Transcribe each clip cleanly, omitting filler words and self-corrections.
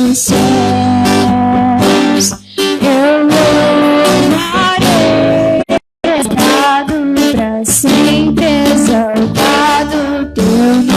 nos céus. Eu louvarei, exaltado para sempre, exaltado teu nome.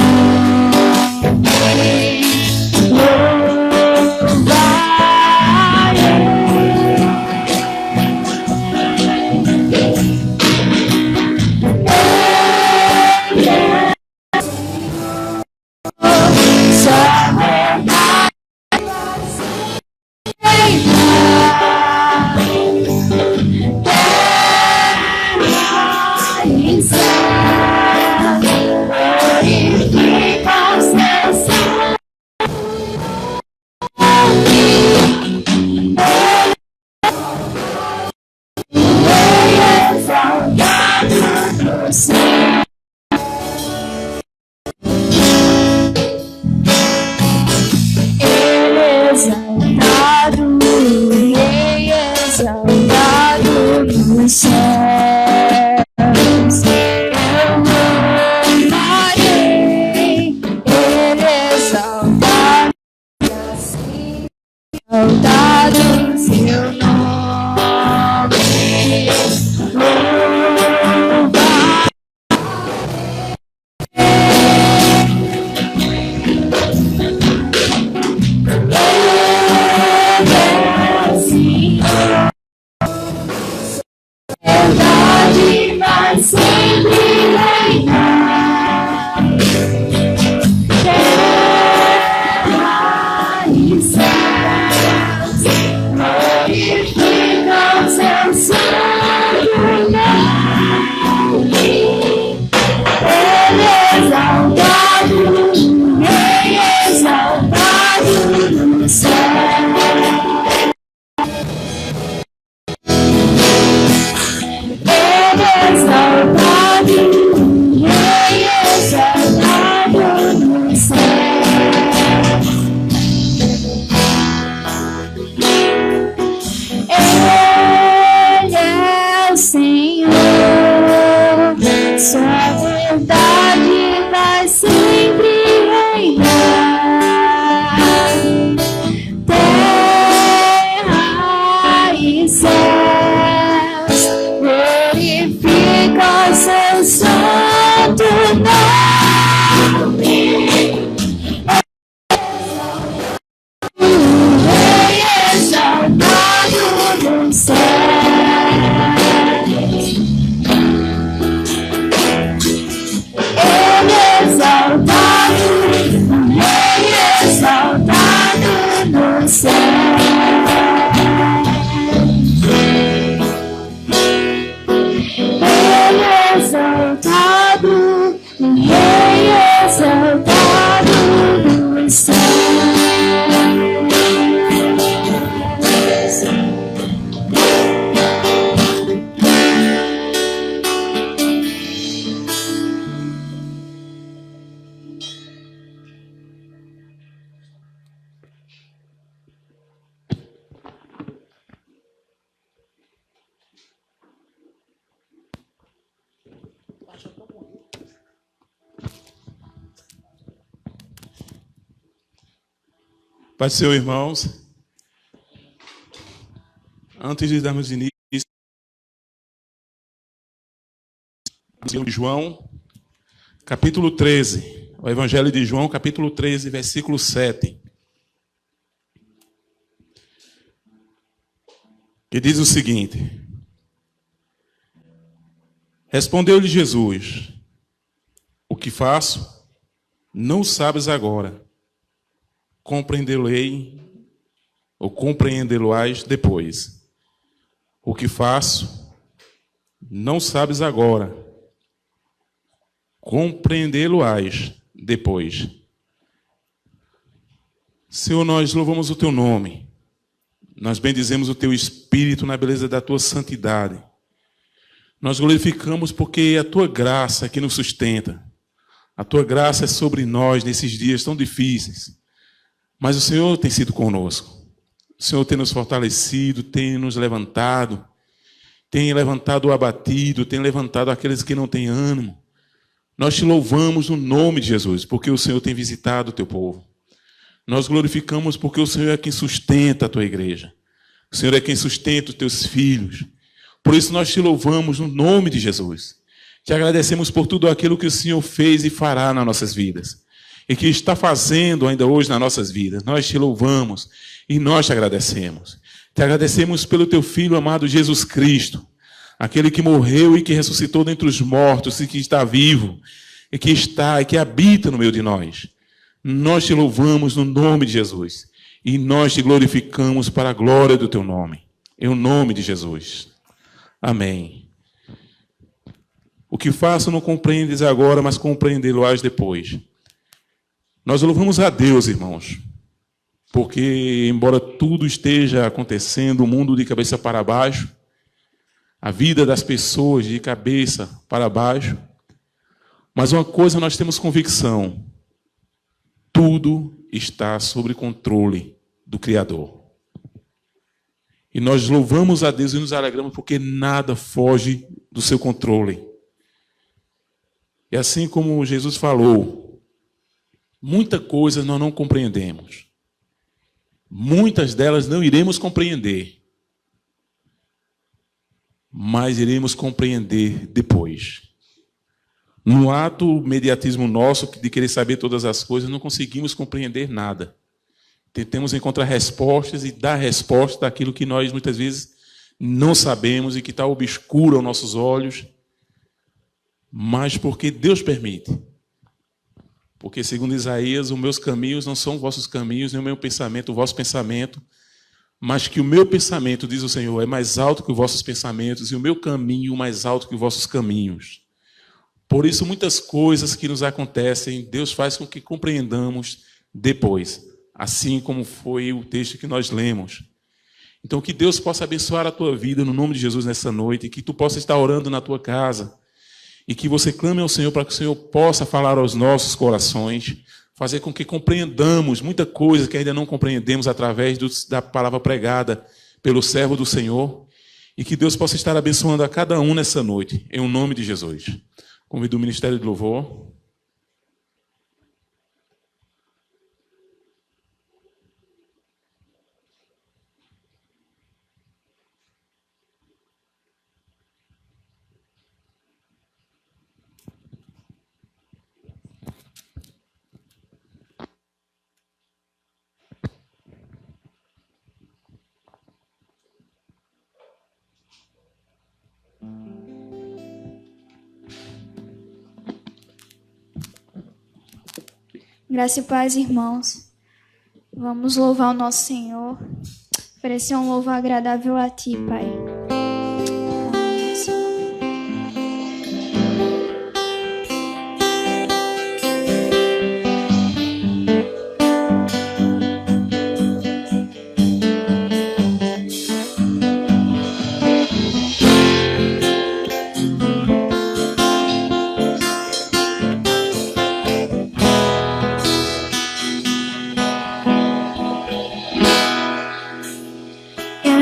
Pai do Senhor, irmãos, antes de darmos início, João, capítulo 13, o Evangelho de João, capítulo 13, versículo 7, que diz o seguinte: respondeu-lhe Jesus: o que faço, não sabes agora, compreendê-lo-ei ou compreendê-lo-ás depois. O que faço, não sabes agora, compreendê-lo-ás depois. Senhor, nós louvamos o teu nome, nós bendizemos o teu Espírito na beleza da tua santidade. Nós glorificamos porque a tua graça que nos sustenta, a tua graça é sobre nós nesses dias tão difíceis. Mas o Senhor tem sido conosco. O Senhor tem nos fortalecido, tem nos levantado, tem levantado o abatido, tem levantado aqueles que não têm ânimo. Nós te louvamos no nome de Jesus, porque o Senhor tem visitado o teu povo. Nós glorificamos porque o Senhor é quem sustenta a tua igreja. O Senhor é quem sustenta os teus filhos. Por isso nós te louvamos no nome de Jesus. Te agradecemos por tudo aquilo que o Senhor fez e fará nas nossas vidas. E que está fazendo ainda hoje nas nossas vidas. Nós te louvamos e nós te agradecemos. Te agradecemos pelo teu Filho amado Jesus Cristo. Aquele que morreu e que ressuscitou dentre os mortos e que está vivo. E que habita no meio de nós. Nós te louvamos no nome de Jesus. E nós te glorificamos para a glória do teu nome. Em nome de Jesus. Amém. O que faço não compreendes agora, mas compreendê-lo-ás depois. Nós louvamos a Deus, irmãos, porque embora tudo esteja acontecendo, o mundo de cabeça para baixo, a vida das pessoas de cabeça para baixo, mas uma coisa nós temos convicção: tudo está sob controle do Criador. E nós louvamos a Deus e nos alegramos porque nada foge do seu controle. E assim como Jesus falou, muita coisa nós não compreendemos. Muitas delas não iremos compreender. Mas iremos compreender depois. No ato mediatismo nosso de querer saber todas as coisas, não conseguimos compreender nada. Tentamos encontrar respostas e dar resposta daquilo que nós muitas vezes não sabemos e que está obscuro aos nossos olhos, mas porque Deus permite. Porque, segundo Isaías, os meus caminhos não são vossos caminhos, nem o meu pensamento, o vosso pensamento, mas que o meu pensamento, diz o Senhor, é mais alto que os vossos pensamentos e o meu caminho mais alto que os vossos caminhos. Por isso, muitas coisas que nos acontecem, Deus faz com que compreendamos depois, assim como foi o texto que nós lemos. Então, que Deus possa abençoar a tua vida no nome de Jesus nessa noite, que tu possa estar orando na tua casa e que você clame ao Senhor para que o Senhor possa falar aos nossos corações, fazer com que compreendamos muita coisa que ainda não compreendemos através da palavra pregada pelo servo do Senhor, e que Deus possa estar abençoando a cada um nessa noite, em o nome de Jesus. Convido o Ministério de Louvor. Graça e paz, irmãos. Vamos louvar o nosso Senhor. Oferecer um louvor agradável a Ti, Pai.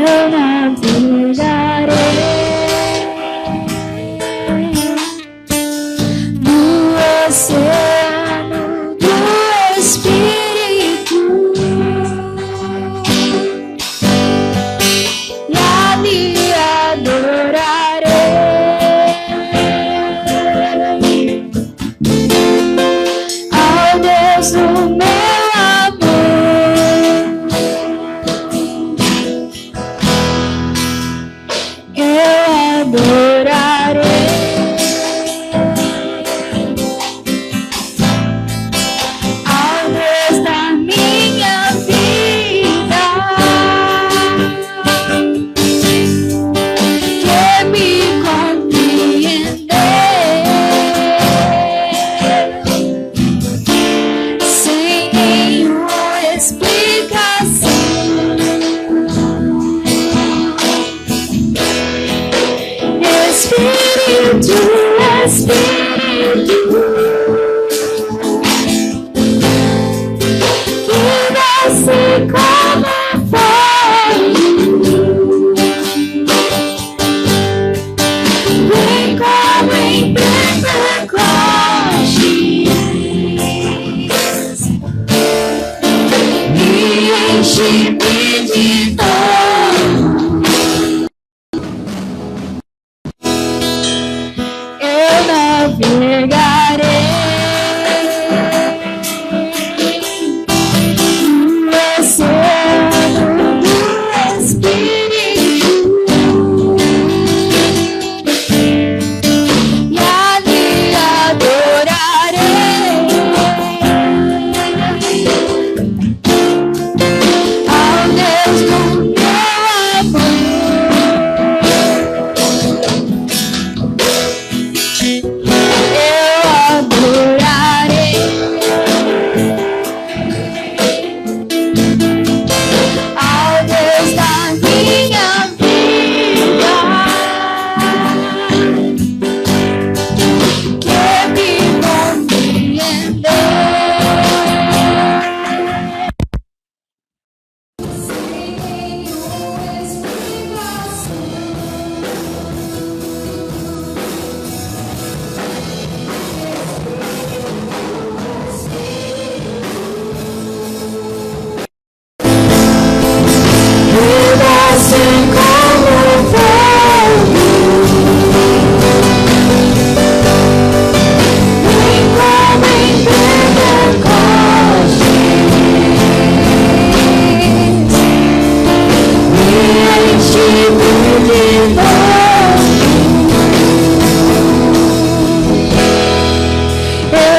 Eu navegarei no oceano do Espírito e ali adorarei ao Deus do meu amor. enche-me de novo. Eu navegarei no oceano do Espírito e ali adorarei ao Deus do meu amor. Eu adorarei ao Deus da minha vida, que me compreendeu. Sem nenhuma explicação, me desce como fogo, vem como em Pentecostes, me enche-me de novo.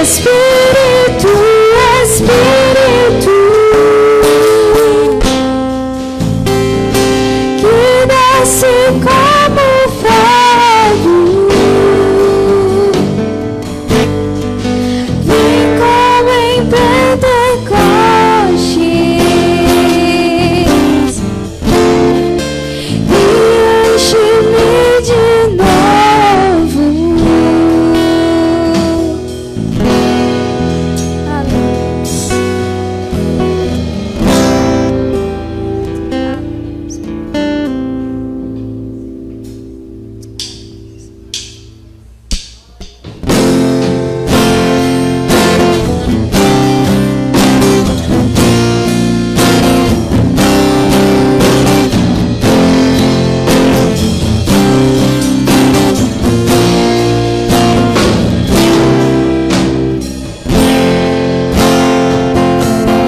Espírito, Espírito, que desce como fogo, vem como em Pentecostes, e enche-me de novo.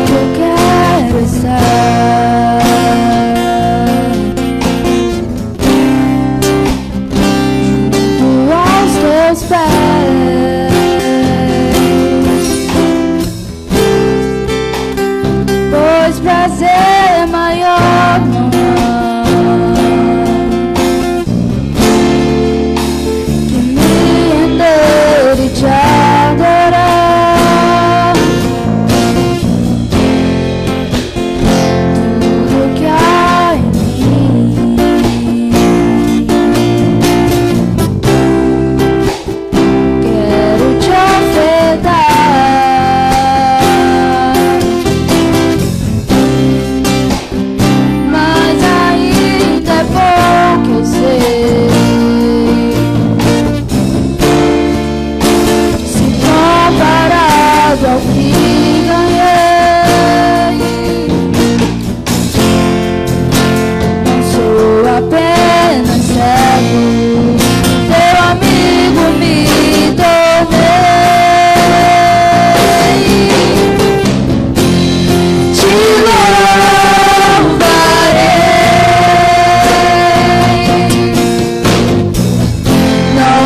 Eu quero estar junto aos teus pés, pois prazer maior não há que me render e te adorar. Tudo que há em mim, quero te ofertar, mas ainda é pouco, eu sei. Se comparado ao que ganhei, não sou apenas cego, teu amigo me tornei. Te louvarei, não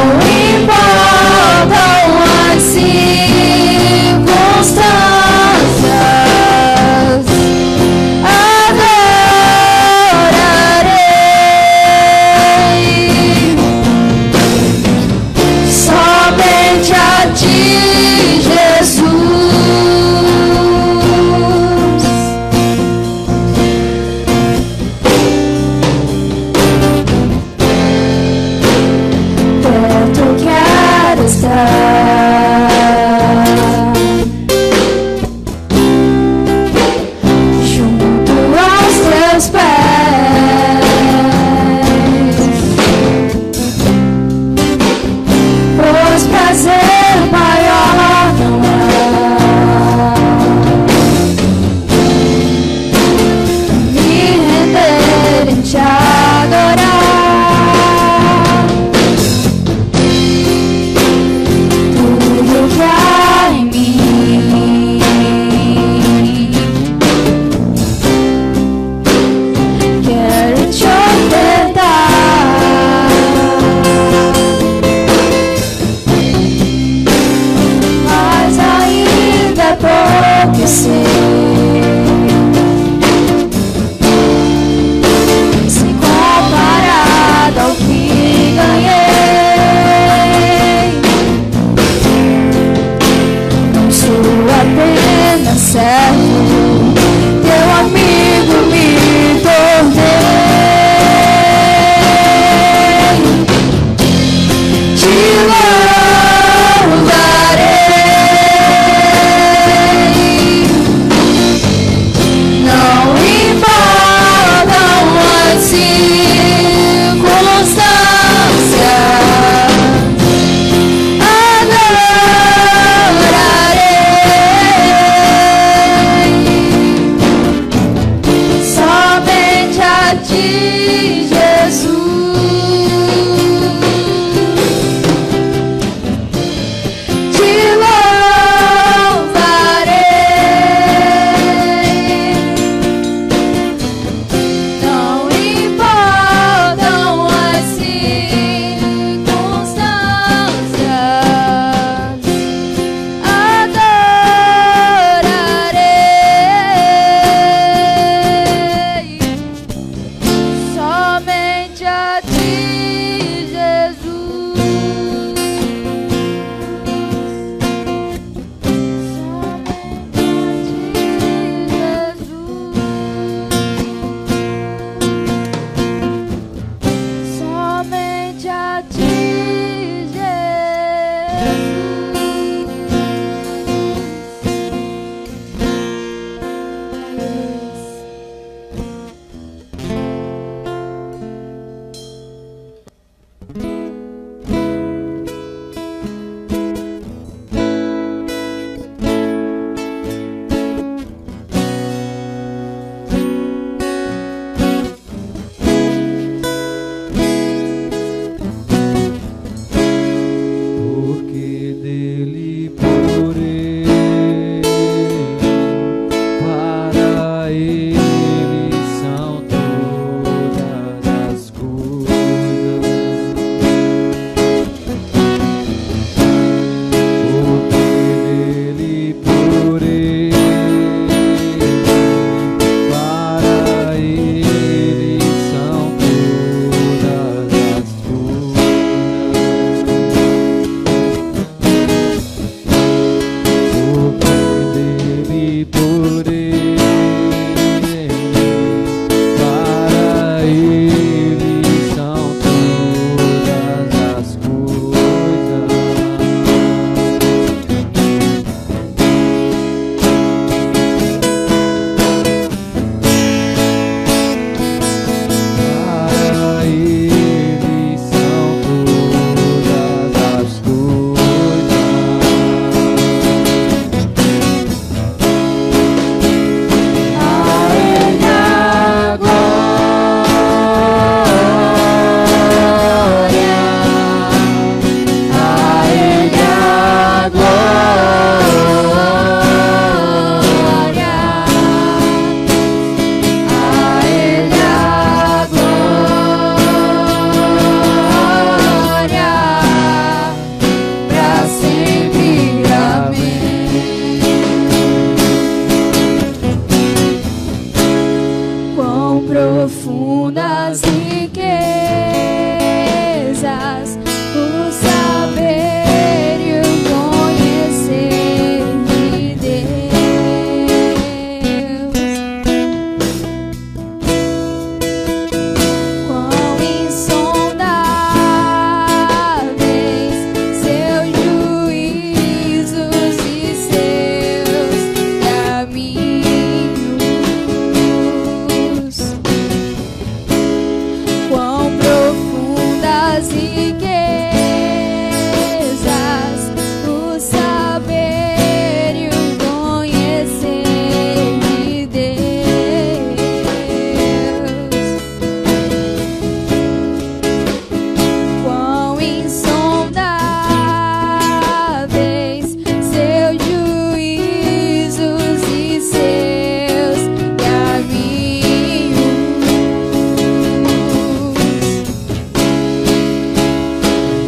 importam as circunstâncias, adorarei somente a ti, Jesus. Perto quero estar, junto aos teus pés, pois prazer maior não há profundas riquezas, o saber e o conhecer de Deus. Quão insondáveis seus juízos e seus caminhos. Quão profundas riquezas, o saber e o conhecer de Deus. Quão insondáveis seus juízos e seus caminhos.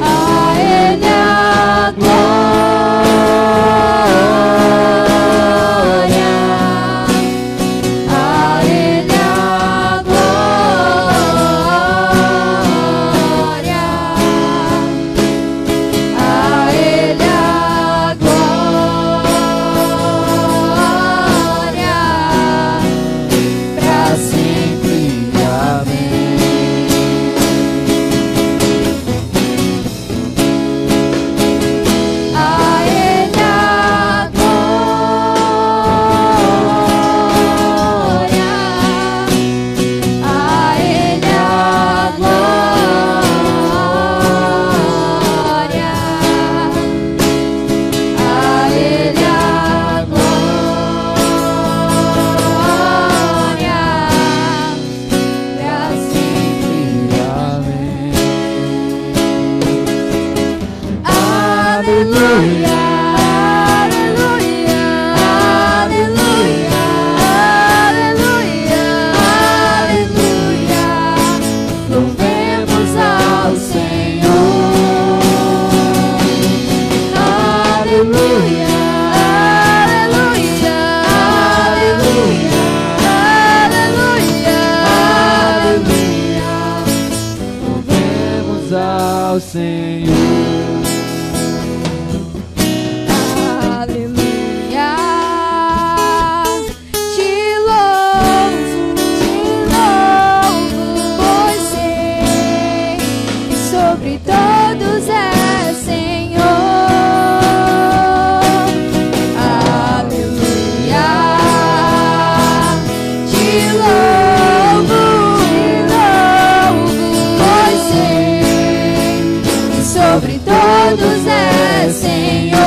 A Ele a glória, a Ele a glória, a Ele a glória, pra sempre. Amém. A Ele a glória, a Ele a glória, a Ele a glória, pra sempre. Amém. Aleluia, aleluia, aleluia, aleluia, aleluia. Louvemos ao Senhor. Aleluia, aleluia, aleluia, aleluia, aleluia. Louvemos ao Senhor. Aleluia, te louvo, pois sei que sobre todos é Senhor. Aleluia, te louvo, pois sei que sobre todos é Senhor.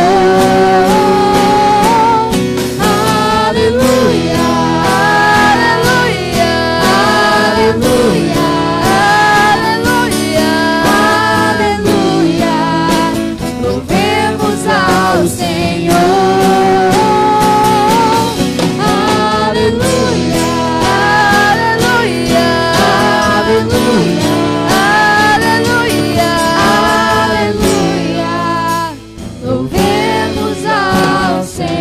Aleluia, aleluia, aleluia, aleluia, aleluia. Louvemos ao Senhor. Aleluia, aleluia, aleluia, aleluia, aleluia. Louvemos ao Senhor.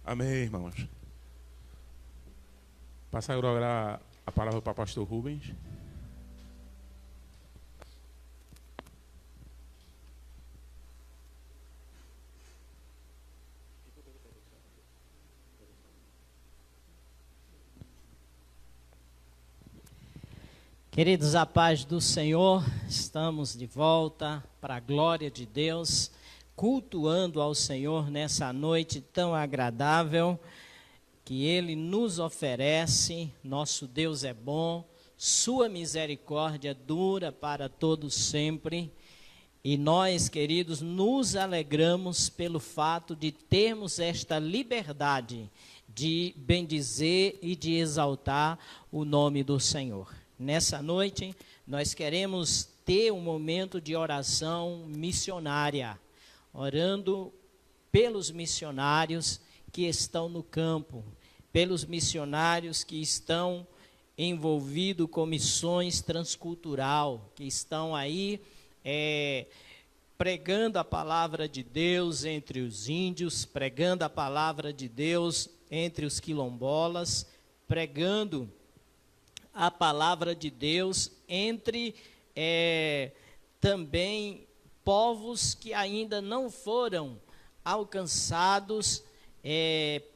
Amém, irmãos. Passa agora a palavra para o pastor Rubens. Queridos, a paz do Senhor, estamos de volta para a glória de Deus, cultuando ao Senhor nessa noite tão agradável que Ele nos oferece. Nosso Deus é bom, sua misericórdia dura para todos sempre. E nós, queridos, nos alegramos pelo fato de termos esta liberdade de bendizer e de exaltar o nome do Senhor. Nessa noite, nós queremos ter um momento de oração missionária, orando pelos missionários que estão no campo, pelos missionários que estão envolvido com missões transcultural, que estão aí pregando a palavra de Deus entre os índios, pregando a palavra de Deus entre os quilombolas, pregando a palavra de Deus entre também povos que ainda não foram alcançados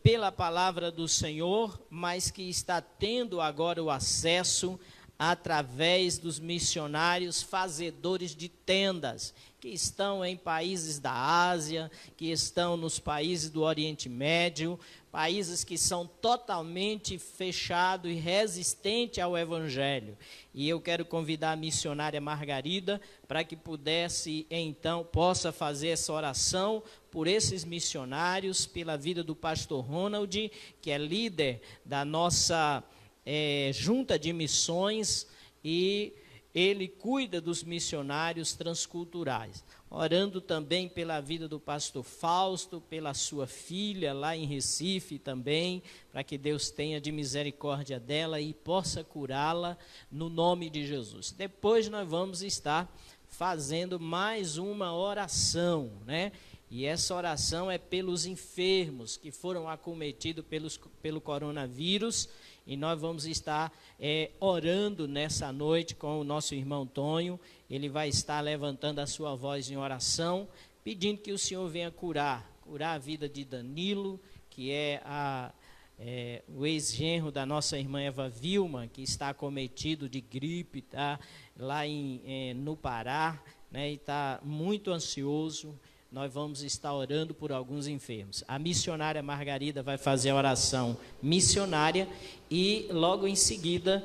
pela palavra do Senhor, mas que está tendo agora o acesso através dos missionários fazedores de tendas, que estão em países da Ásia, que estão nos países do Oriente Médio, países que são totalmente fechados e resistentes ao Evangelho. E eu quero convidar a missionária Margarida para que possa fazer essa oração por esses missionários, pela vida do pastor Ronald, que é líder da nossa junta de missões, e ele cuida dos missionários transculturais. Orando também pela vida do pastor Fausto, pela sua filha lá em Recife também, para que Deus tenha de misericórdia dela e possa curá-la no nome de Jesus. Depois nós vamos estar fazendo mais uma oração, né? E essa oração é pelos enfermos que foram acometidos pelo coronavírus. E nós vamos estar orando nessa noite com o nosso irmão Tonho. Ele vai estar levantando a sua voz em oração, pedindo que o Senhor venha curar a vida de Danilo, que é o ex-genro da nossa irmã Eva Vilma, que está acometido de gripe, tá? Lá no Pará, né? E está muito ansioso. Nós vamos estar orando por alguns enfermos. A missionária Margarida vai fazer a oração missionária e logo em seguida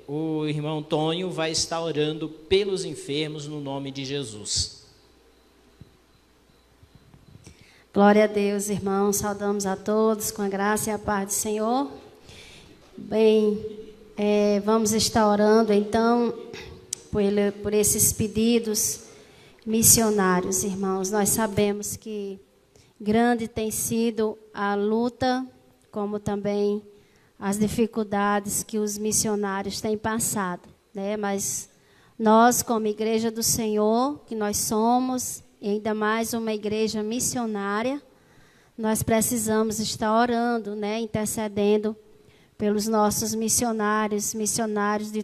o irmão Tonho vai estar orando pelos enfermos no nome de Jesus. Glória a Deus, irmãos. Saudamos a todos com a graça e a paz do Senhor. Bem, vamos estar orando então por esses pedidos missionários, irmãos. Nós sabemos que grande tem sido a luta, como também as dificuldades que os missionários têm passado, né? Mas nós, como igreja do Senhor, que nós somos, e ainda mais uma igreja missionária, nós precisamos estar orando, né? Intercedendo pelos nossos missionários de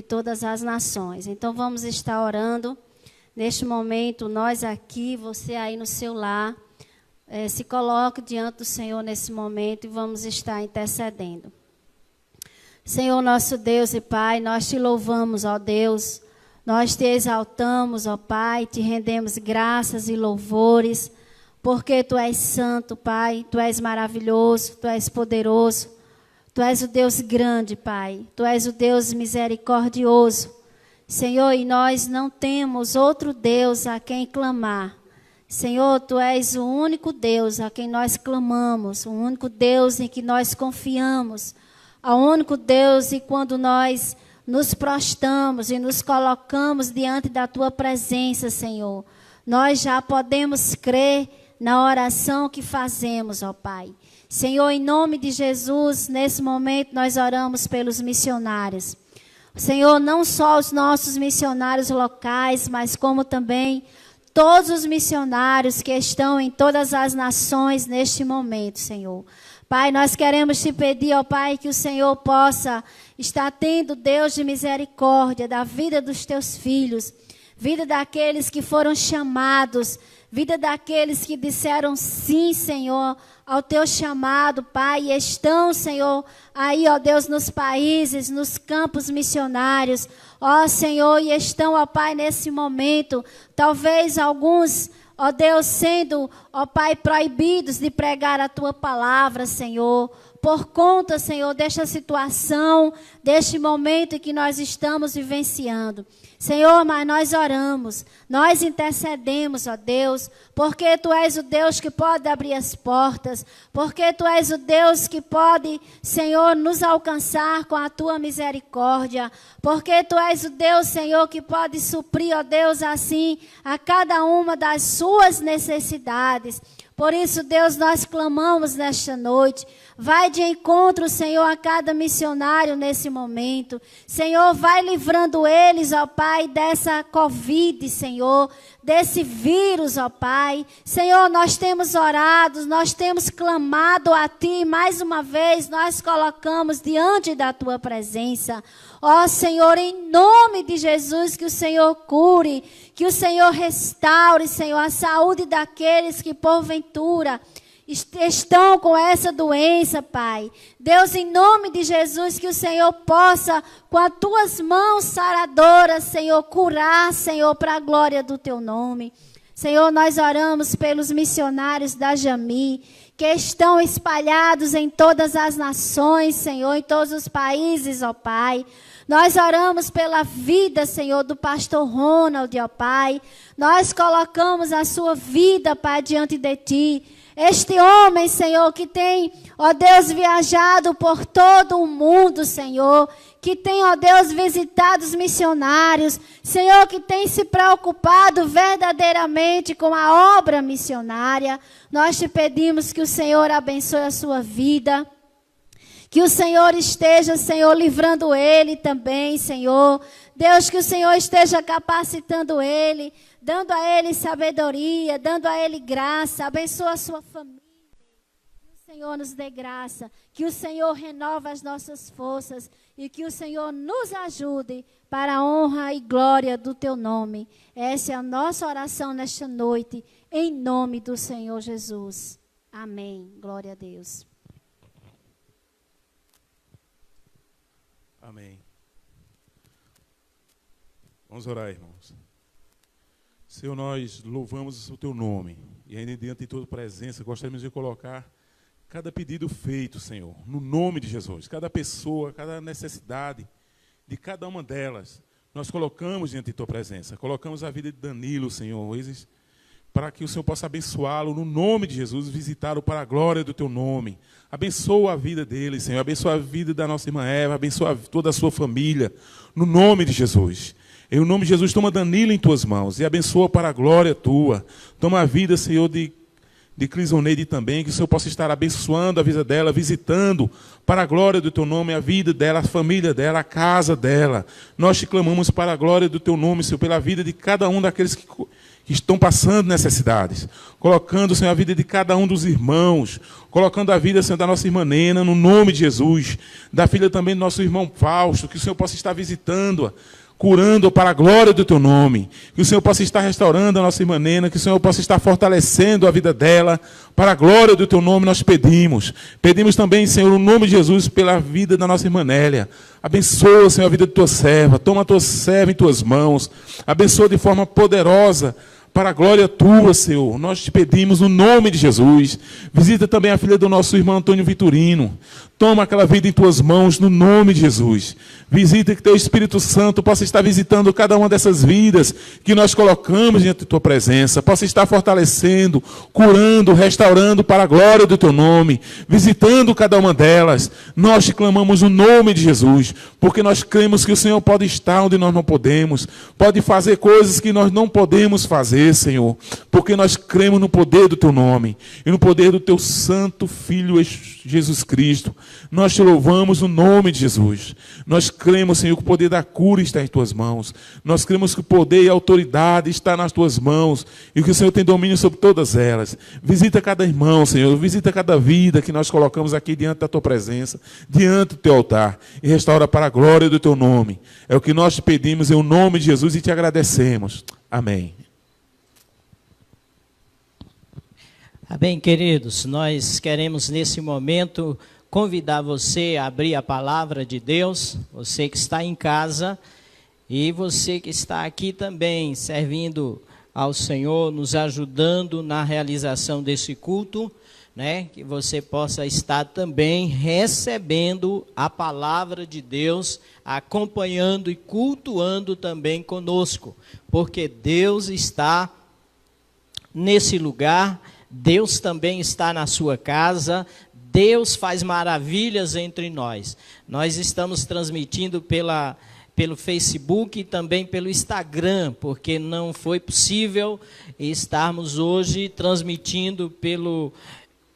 todas as nações. Então vamos estar orando. Neste momento, nós aqui, você aí no seu lar, se coloque diante do Senhor nesse momento e vamos estar intercedendo. Senhor, nosso Deus e Pai, nós te louvamos, ó Deus, nós te exaltamos, ó Pai, te rendemos graças e louvores, porque Tu és santo, Pai, Tu és maravilhoso, Tu és poderoso, Tu és o Deus grande, Pai, Tu és o Deus misericordioso. Senhor, e nós não temos outro Deus a quem clamar. Senhor, Tu és o único Deus a quem nós clamamos, o único Deus em que nós confiamos, o único Deus e quando nós nos prostramos e nos colocamos diante da Tua presença, Senhor, nós já podemos crer na oração que fazemos, ó Pai. Senhor, em nome de Jesus, nesse momento nós oramos pelos missionários. Senhor, não só os nossos missionários locais, mas como também todos os missionários que estão em todas as nações neste momento, Senhor. Pai, nós queremos te pedir, ó Pai, que o Senhor possa estar tendo, Deus de misericórdia, da vida dos teus filhos, vida daqueles que foram chamados, vida daqueles que disseram sim, Senhor, ao teu chamado, Pai, e estão, Senhor, aí, ó Deus, nos países, nos campos missionários, ó Senhor, e estão, ó Pai, nesse momento, talvez alguns, ó Deus, sendo, ó Pai, proibidos de pregar a tua palavra, Senhor, por conta, Senhor, desta situação, deste momento em que nós estamos vivenciando. Senhor, mas nós oramos, nós intercedemos, ó Deus, porque Tu és o Deus que pode abrir as portas, porque Tu és o Deus que pode, Senhor, nos alcançar com a Tua misericórdia, porque Tu és o Deus, Senhor, que pode suprir, ó Deus, assim, a cada uma das suas necessidades. Por isso, Deus, nós clamamos nesta noite. Vai de encontro, Senhor, a cada missionário nesse momento. Senhor, vai livrando eles, ó Pai, dessa Covid, Senhor, desse vírus, ó Pai. Senhor, nós temos orado, nós temos clamado a Ti. Mais uma vez, nós colocamos diante da Tua presença. Ó Senhor, em nome de Jesus, que o Senhor cure, que o Senhor restaure, Senhor, a saúde daqueles que porventura estão com essa doença, Pai. Deus, em nome de Jesus, que o Senhor possa, com as Tuas mãos saradoras, Senhor, curar, Senhor, para a glória do Teu nome. Senhor, nós oramos pelos missionários da Jami, que estão espalhados em todas as nações, Senhor, em todos os países, ó Pai. Nós oramos pela vida, Senhor, do pastor Ronald, ó Pai. Nós colocamos a sua vida, Pai, diante de Ti. Este homem, Senhor, que tem, ó Deus, viajado por todo o mundo, Senhor, que tem, ó Deus, visitado os missionários, Senhor, que tem se preocupado verdadeiramente com a obra missionária. Nós te pedimos que o Senhor abençoe a sua vida, que o Senhor esteja, Senhor, livrando ele também, Senhor. Deus, que o Senhor esteja capacitando ele, dando a ele sabedoria, dando a ele graça. Abençoa a sua família. Que o Senhor nos dê graça. Que o Senhor renova as nossas forças. E que o Senhor nos ajude para a honra e glória do Teu nome. Essa é a nossa oração nesta noite, em nome do Senhor Jesus. Amém. Glória a Deus. Amém. Vamos orar, irmãos. Senhor, nós louvamos o Teu nome. E ainda diante de Tua presença, gostaríamos de colocar cada pedido feito, Senhor, no nome de Jesus. Cada pessoa, cada necessidade de cada uma delas, nós colocamos diante de Tua presença. Colocamos a vida de Danilo, Senhor, para que o Senhor possa abençoá-lo no nome de Jesus, visitá-lo para a glória do Teu nome. Abençoa a vida dele, Senhor. Abençoa a vida da nossa irmã Eva. Abençoa toda a sua família, no nome de Jesus. Em nome de Jesus, toma Danilo em Tuas mãos e abençoa para a glória Tua. Toma a vida, Senhor, de Crisoneide também, que o Senhor possa estar abençoando a vida dela, visitando para a glória do Teu nome a vida dela, a família dela, a casa dela. Nós te clamamos para a glória do Teu nome, Senhor, pela vida de cada um daqueles que estão passando necessidades. Colocando, Senhor, a vida de cada um dos irmãos. Colocando a vida, Senhor, da nossa irmã Nena, no nome de Jesus. Da filha também do nosso irmão Fausto, que o Senhor possa estar visitando-a, curando para a glória do Teu nome. Que o Senhor possa estar restaurando a nossa irmã Nena, que o Senhor possa estar fortalecendo a vida dela, para a glória do Teu nome nós pedimos. Pedimos também, Senhor, no nome de Jesus, pela vida da nossa irmã Nélia. Abençoa, Senhor, a vida de Tua serva. Toma a Tua serva em Tuas mãos. Abençoa de forma poderosa, para a glória Tua, Senhor. Nós te pedimos no nome de Jesus. Visita também a filha do nosso irmão Antônio Vitorino. Toma aquela vida em Tuas mãos, no nome de Jesus. Visita que Teu Espírito Santo possa estar visitando cada uma dessas vidas que nós colocamos diante de Tua presença. Possa estar fortalecendo, curando, restaurando para a glória do Teu nome. Visitando cada uma delas. Nós te clamamos no nome de Jesus. Porque nós cremos que o Senhor pode estar onde nós não podemos. Pode fazer coisas que nós não podemos fazer, Senhor. Porque nós cremos no poder do Teu nome. E no poder do Teu Santo Filho Jesus Cristo. Nós te louvamos no nome de Jesus. Nós cremos, Senhor, que o poder da cura está em Tuas mãos. Nós cremos que o poder e a autoridade está nas Tuas mãos. E que o Senhor tem domínio sobre todas elas. Visita cada irmão, Senhor. Visita cada vida que nós colocamos aqui diante da Tua presença. Diante do Teu altar. E restaura para a glória do Teu nome. É o que nós te pedimos em nome de Jesus e te agradecemos. Amém. Bem, queridos, nós queremos nesse momento convidar você a abrir a palavra de Deus, você que está em casa e você que está aqui também servindo ao Senhor, nos ajudando na realização desse culto, né? Que você possa estar também recebendo a palavra de Deus, acompanhando e cultuando também conosco, porque Deus está nesse lugar. Deus também está na sua casa, Deus faz maravilhas entre nós. Nós estamos transmitindo pela pelo Facebook e também pelo Instagram, porque não foi possível estarmos hoje transmitindo pelo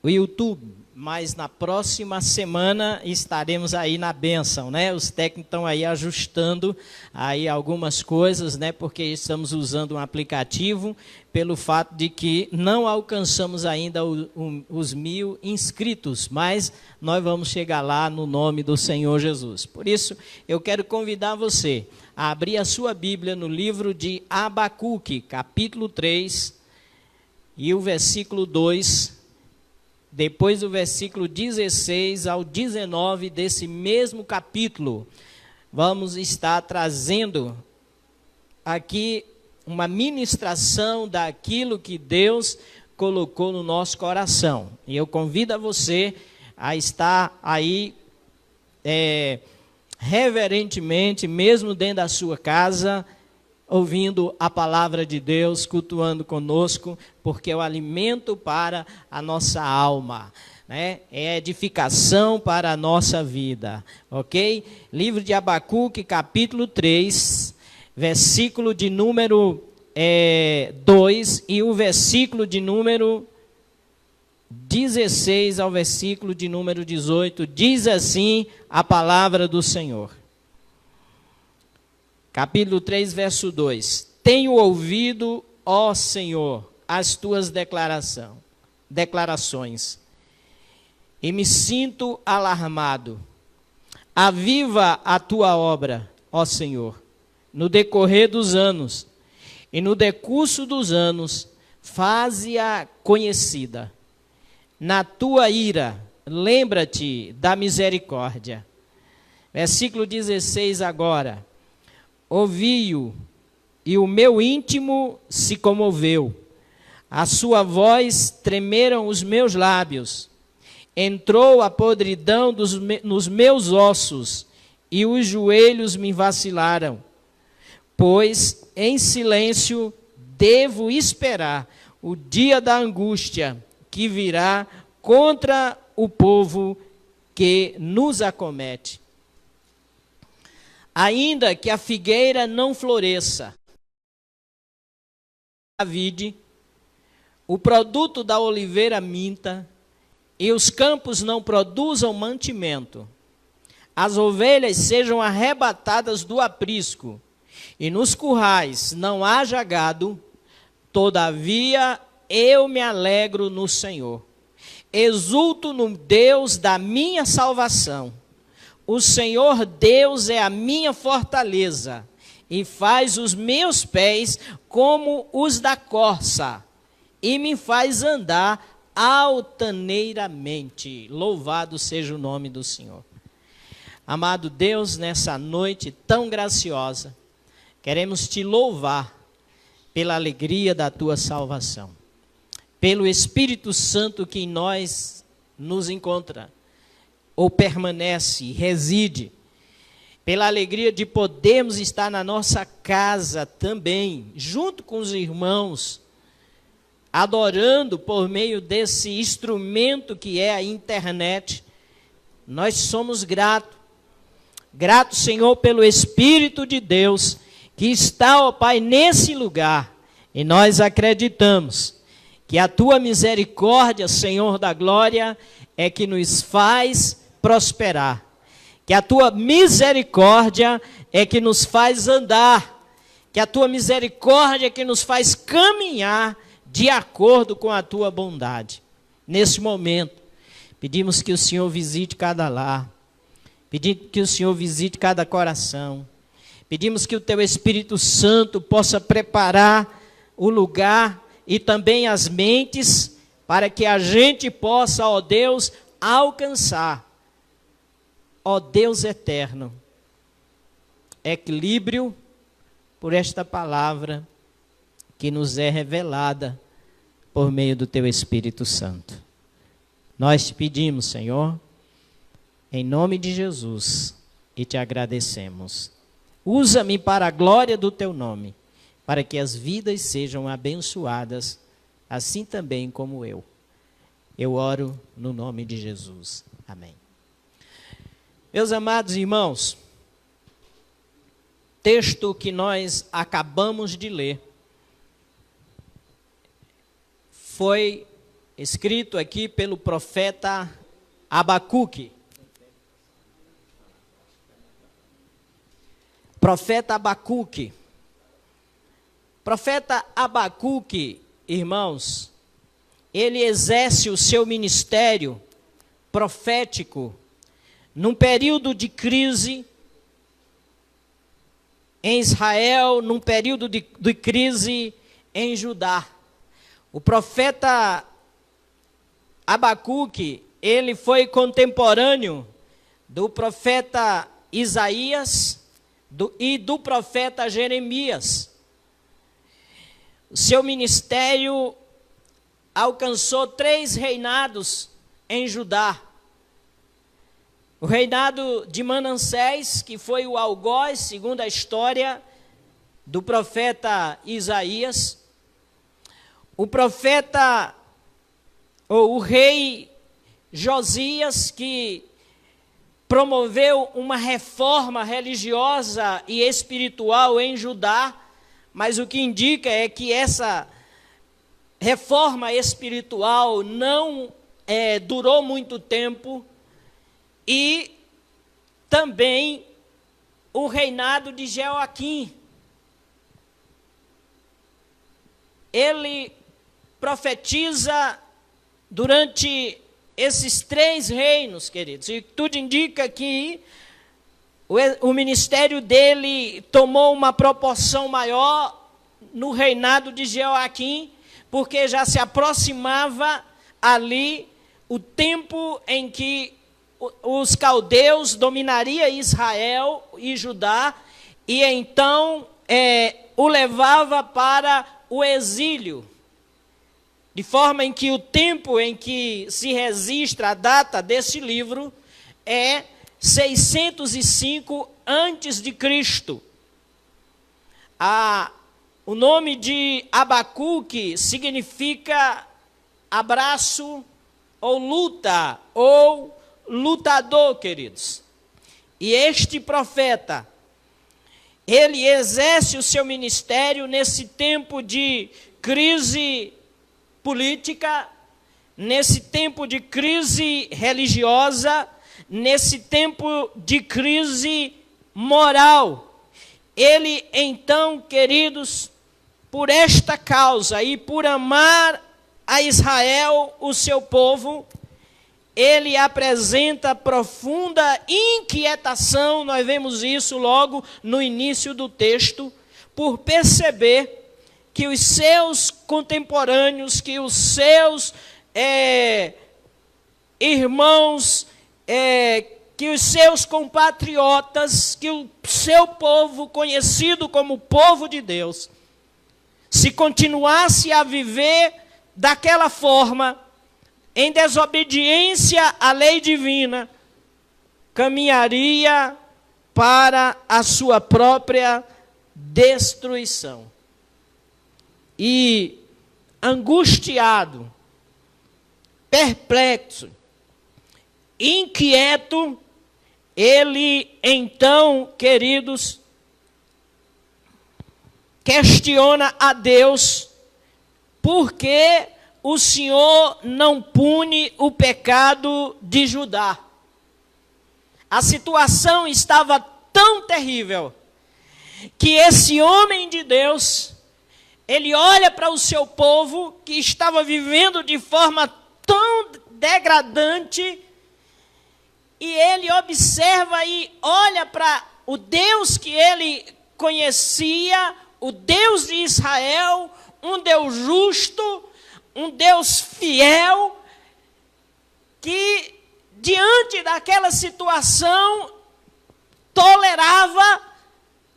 YouTube. Mas na próxima semana estaremos aí na bênção, né? Os técnicos estão aí ajustando aí algumas coisas, né? Porque estamos usando um aplicativo, pelo fato de que não alcançamos ainda os 1000 inscritos, mas nós vamos chegar lá no nome do Senhor Jesus. Por isso, eu quero convidar você a abrir a sua Bíblia no livro de Abacuque, capítulo 3, e o versículo 2, depois do versículo 16 ao 19 desse mesmo capítulo. Vamos estar trazendo aqui uma ministração daquilo que Deus colocou no nosso coração. E eu convido a você a estar aí reverentemente, mesmo dentro da sua casa, ouvindo a palavra de Deus, cultuando conosco, porque é o alimento para a nossa alma, né? É edificação para a nossa vida, ok? Livro de Abacuque, capítulo 3, versículo de número 2 e o versículo de número 16 ao versículo de número 18, diz assim a palavra do Senhor. Capítulo 3, verso 2. Tenho ouvido, ó Senhor, as tuas declarações, e me sinto alarmado. Aviva a tua obra, ó Senhor, no decorrer dos anos, e no decurso dos anos, faze-a conhecida. Na tua ira, lembra-te da misericórdia. Versículo 16 agora. Ouvi-o, e o meu íntimo se comoveu. A sua voz tremeram os meus lábios. Entrou a podridão nos meus ossos, e os joelhos me vacilaram. Pois em silêncio devo esperar o dia da angústia que virá contra o povo que nos acomete. Ainda que a figueira não floresça, a vide, o produto da oliveira minta, e os campos não produzam mantimento, as ovelhas sejam arrebatadas do aprisco, e nos currais não haja gado, todavia eu me alegro no Senhor, exulto no Deus da minha salvação. O Senhor Deus é a minha fortaleza, e faz os meus pés como os da corça, e me faz andar altaneiramente. Louvado seja o nome do Senhor. Amado Deus, nessa noite tão graciosa, queremos te louvar pela alegria da tua salvação, pelo Espírito Santo que em nós nos encontra, ou permanece, reside, pela alegria de podermos estar na nossa casa também, junto com os irmãos, adorando por meio desse instrumento que é a internet. Nós somos gratos, Senhor, pelo Espírito de Deus, que está, ó Pai, nesse lugar, e nós acreditamos que a tua misericórdia, Senhor da glória, é que nos faz prosperar, que a tua misericórdia é que nos faz andar, que a tua misericórdia é que nos faz caminhar de acordo com a tua bondade. Nesse momento, pedimos que o Senhor visite cada lar, pedimos que o Senhor visite cada coração, pedimos que o teu Espírito Santo possa preparar o lugar e também as mentes, para que a gente possa, ó Deus, alcançar, ó Deus eterno, equilíbrio por esta palavra que nos é revelada por meio do teu Espírito Santo. Nós te pedimos, Senhor, em nome de Jesus, e te agradecemos. Usa-me para a glória do teu nome, para que as vidas sejam abençoadas, assim também como eu. Eu oro no nome de Jesus. Amém. Meus amados irmãos, texto que nós acabamos de ler foi escrito aqui pelo profeta Abacuque. Profeta Abacuque. Profeta Abacuque, irmãos, ele exerce o seu ministério profético num período de crise em Israel, num período de crise em Judá. O profeta Abacuque, ele foi contemporâneo do profeta Isaías e do profeta Jeremias. O seu ministério alcançou 3 reinados em Judá. O reinado de Manassés, que foi o algoz, segundo a história do profeta Isaías. O profeta, ou o rei Josias, que promoveu uma reforma religiosa e espiritual em Judá, mas o que indica é que essa reforma espiritual não durou muito tempo. E também o reinado de Jeoaquim. Ele profetiza durante esses 3 reinos, queridos, e tudo indica que o ministério dele tomou uma proporção maior no reinado de Jeoaquim, porque já se aproximava ali o tempo em que os caldeus dominariam Israel e Judá, e então o levava para o exílio. De forma em que o tempo em que se registra a data desse livro é 605 a.C. O nome de Abacuque significa abraço ou luta, ou lutador, queridos. E este profeta, ele exerce o seu ministério nesse tempo de crise política, nesse tempo de crise religiosa, nesse tempo de crise moral. Ele, então, queridos, por esta causa e por amar a Israel, o seu povo, ele apresenta profunda inquietação, nós vemos isso logo no início do texto, por perceber que os seus contemporâneos, que os seus irmãos, que os seus compatriotas, que o seu povo, conhecido como povo de Deus, se continuasse a viver daquela forma, em desobediência à lei divina, caminharia para a sua própria destruição. E angustiado, perplexo, inquieto, ele então, queridos, questiona a Deus, por que o Senhor não pune o pecado de Judá? A situação estava tão terrível, que esse homem de Deus, ele olha para o seu povo, que estava vivendo de forma tão degradante, e ele observa e olha para o Deus que ele conhecia, o Deus de Israel, um Deus justo, um Deus fiel, que diante daquela situação tolerava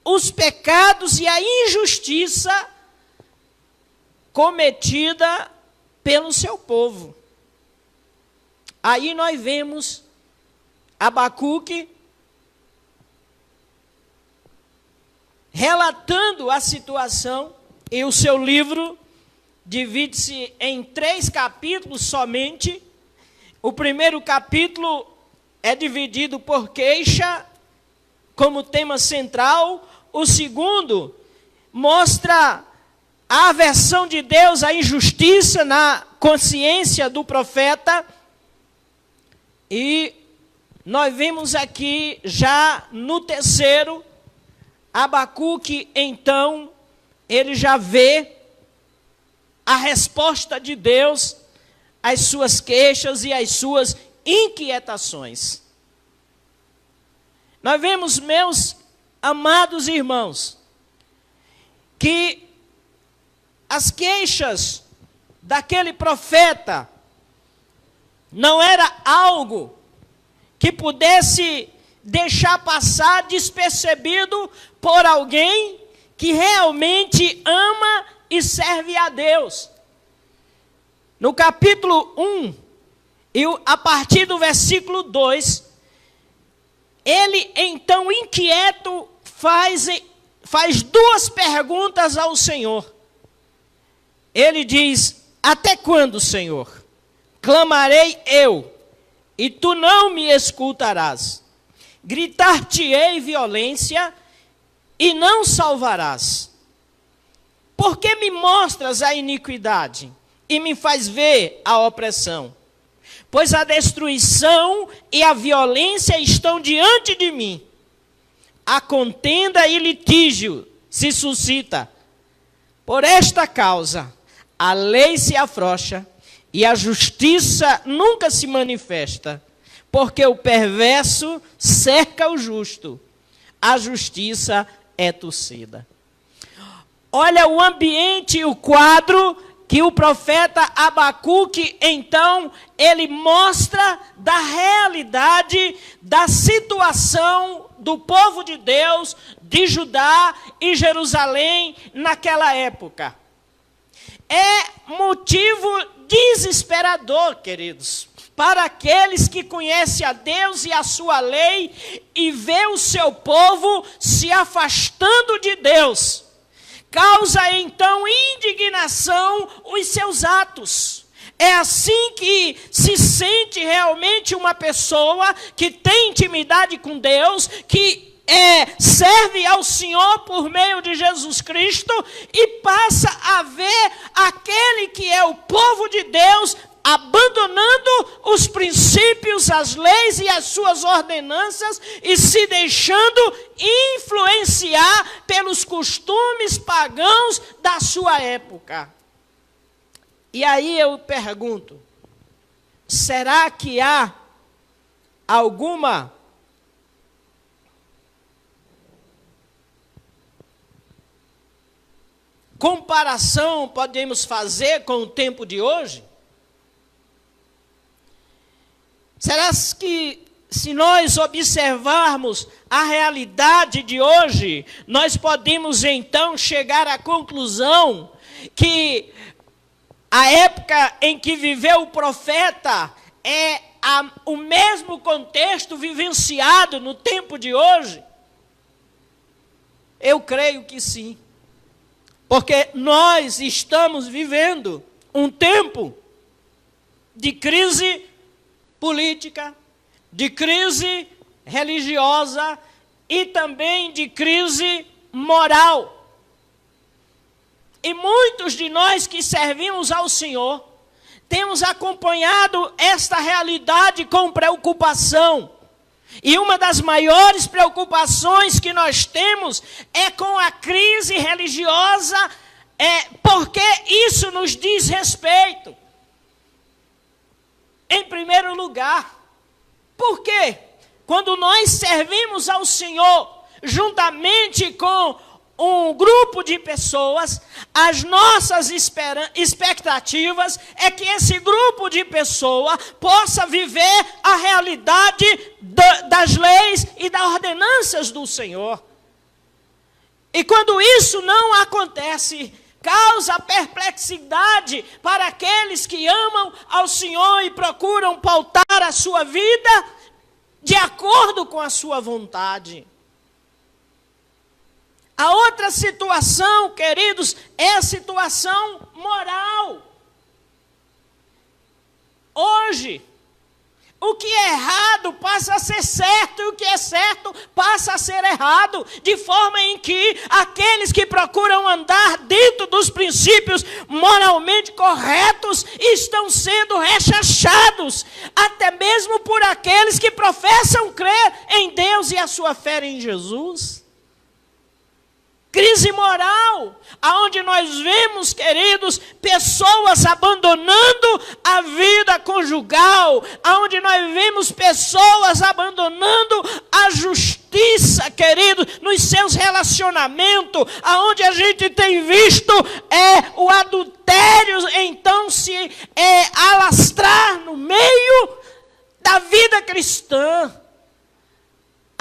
os pecados e a injustiça cometida pelo seu povo. Aí nós vemos Abacuque relatando a situação, e o seu livro divide-se em 3 capítulos somente. O primeiro capítulo é dividido por queixa, como tema central. o segundo mostra a aversão de Deus à injustiça na consciência do profeta. E nós vimos aqui já no terceiro, Abacuque, então, ele já vê a resposta de Deus às suas queixas e às suas inquietações. Nós vemos, meus amados irmãos, que as queixas daquele profeta não era algo que pudesse deixar passar despercebido por alguém que realmente ama e serve a Deus. No capítulo 1, e a partir do versículo 2, ele então inquieto faz duas perguntas ao Senhor. Ele diz: até quando, Senhor? Clamarei eu, e tu não me escutarás. Gritar-te-ei violência, e não salvarás. Por que me mostras a iniquidade, e me faz ver a opressão? Pois a destruição e a violência estão diante de mim. A contenda e litígio se suscita. Por esta causa, a lei se afrouxa e a justiça nunca se manifesta, porque o perverso cerca o justo, a justiça é torcida. Olha o ambiente e o quadro que o profeta Abacuque, então, ele mostra da realidade, da situação do povo de Deus, de Judá e Jerusalém naquela época. É motivo desesperador, queridos, para aqueles que conhecem a Deus e a sua lei e vê o seu povo se afastando de Deus. Causa então indignação os seus atos. É assim que se sente realmente uma pessoa que tem intimidade com Deus, que serve ao Senhor por meio de Jesus Cristo e passa a ver aquele que é o povo de Deus abandonando os princípios, as leis e as suas ordenanças e se deixando influenciar pelos costumes pagãos da sua época. E aí eu pergunto, será que há alguma comparação podemos fazer com o tempo de hoje? Será que, se nós observarmos a realidade de hoje, nós podemos então chegar à conclusão que a época em que viveu o profeta é o mesmo contexto vivenciado no tempo de hoje? Eu creio que sim. Porque nós estamos vivendo um tempo de crise política, de crise religiosa e também de crise moral. E muitos de nós que servimos ao Senhor temos acompanhado esta realidade com preocupação. E uma das maiores preocupações que nós temos é com a crise religiosa, porque isso nos diz respeito. Em primeiro lugar, porque quando nós servimos ao Senhor juntamente com um grupo de pessoas, as nossas expectativas é que esse grupo de pessoas possa viver a realidade das leis e das ordenanças do Senhor. E quando isso não acontece, causa perplexidade para aqueles que amam ao Senhor e procuram pautar a sua vida de acordo com a sua vontade. A outra situação, queridos, é a situação moral. Hoje, O que é errado passa a ser certo, e o que é certo passa a ser errado, de forma em que aqueles que procuram andar dentro dos princípios moralmente corretos estão sendo rechaçados, até mesmo por aqueles que professam crer em Deus e a sua fé em Jesus. Crise moral, aonde nós vemos, queridos, pessoas abandonando a vida conjugal, aonde nós vemos pessoas abandonando a justiça, querido, nos seus relacionamentos, aonde a gente tem visto o adultério então se alastrar no meio da vida cristã.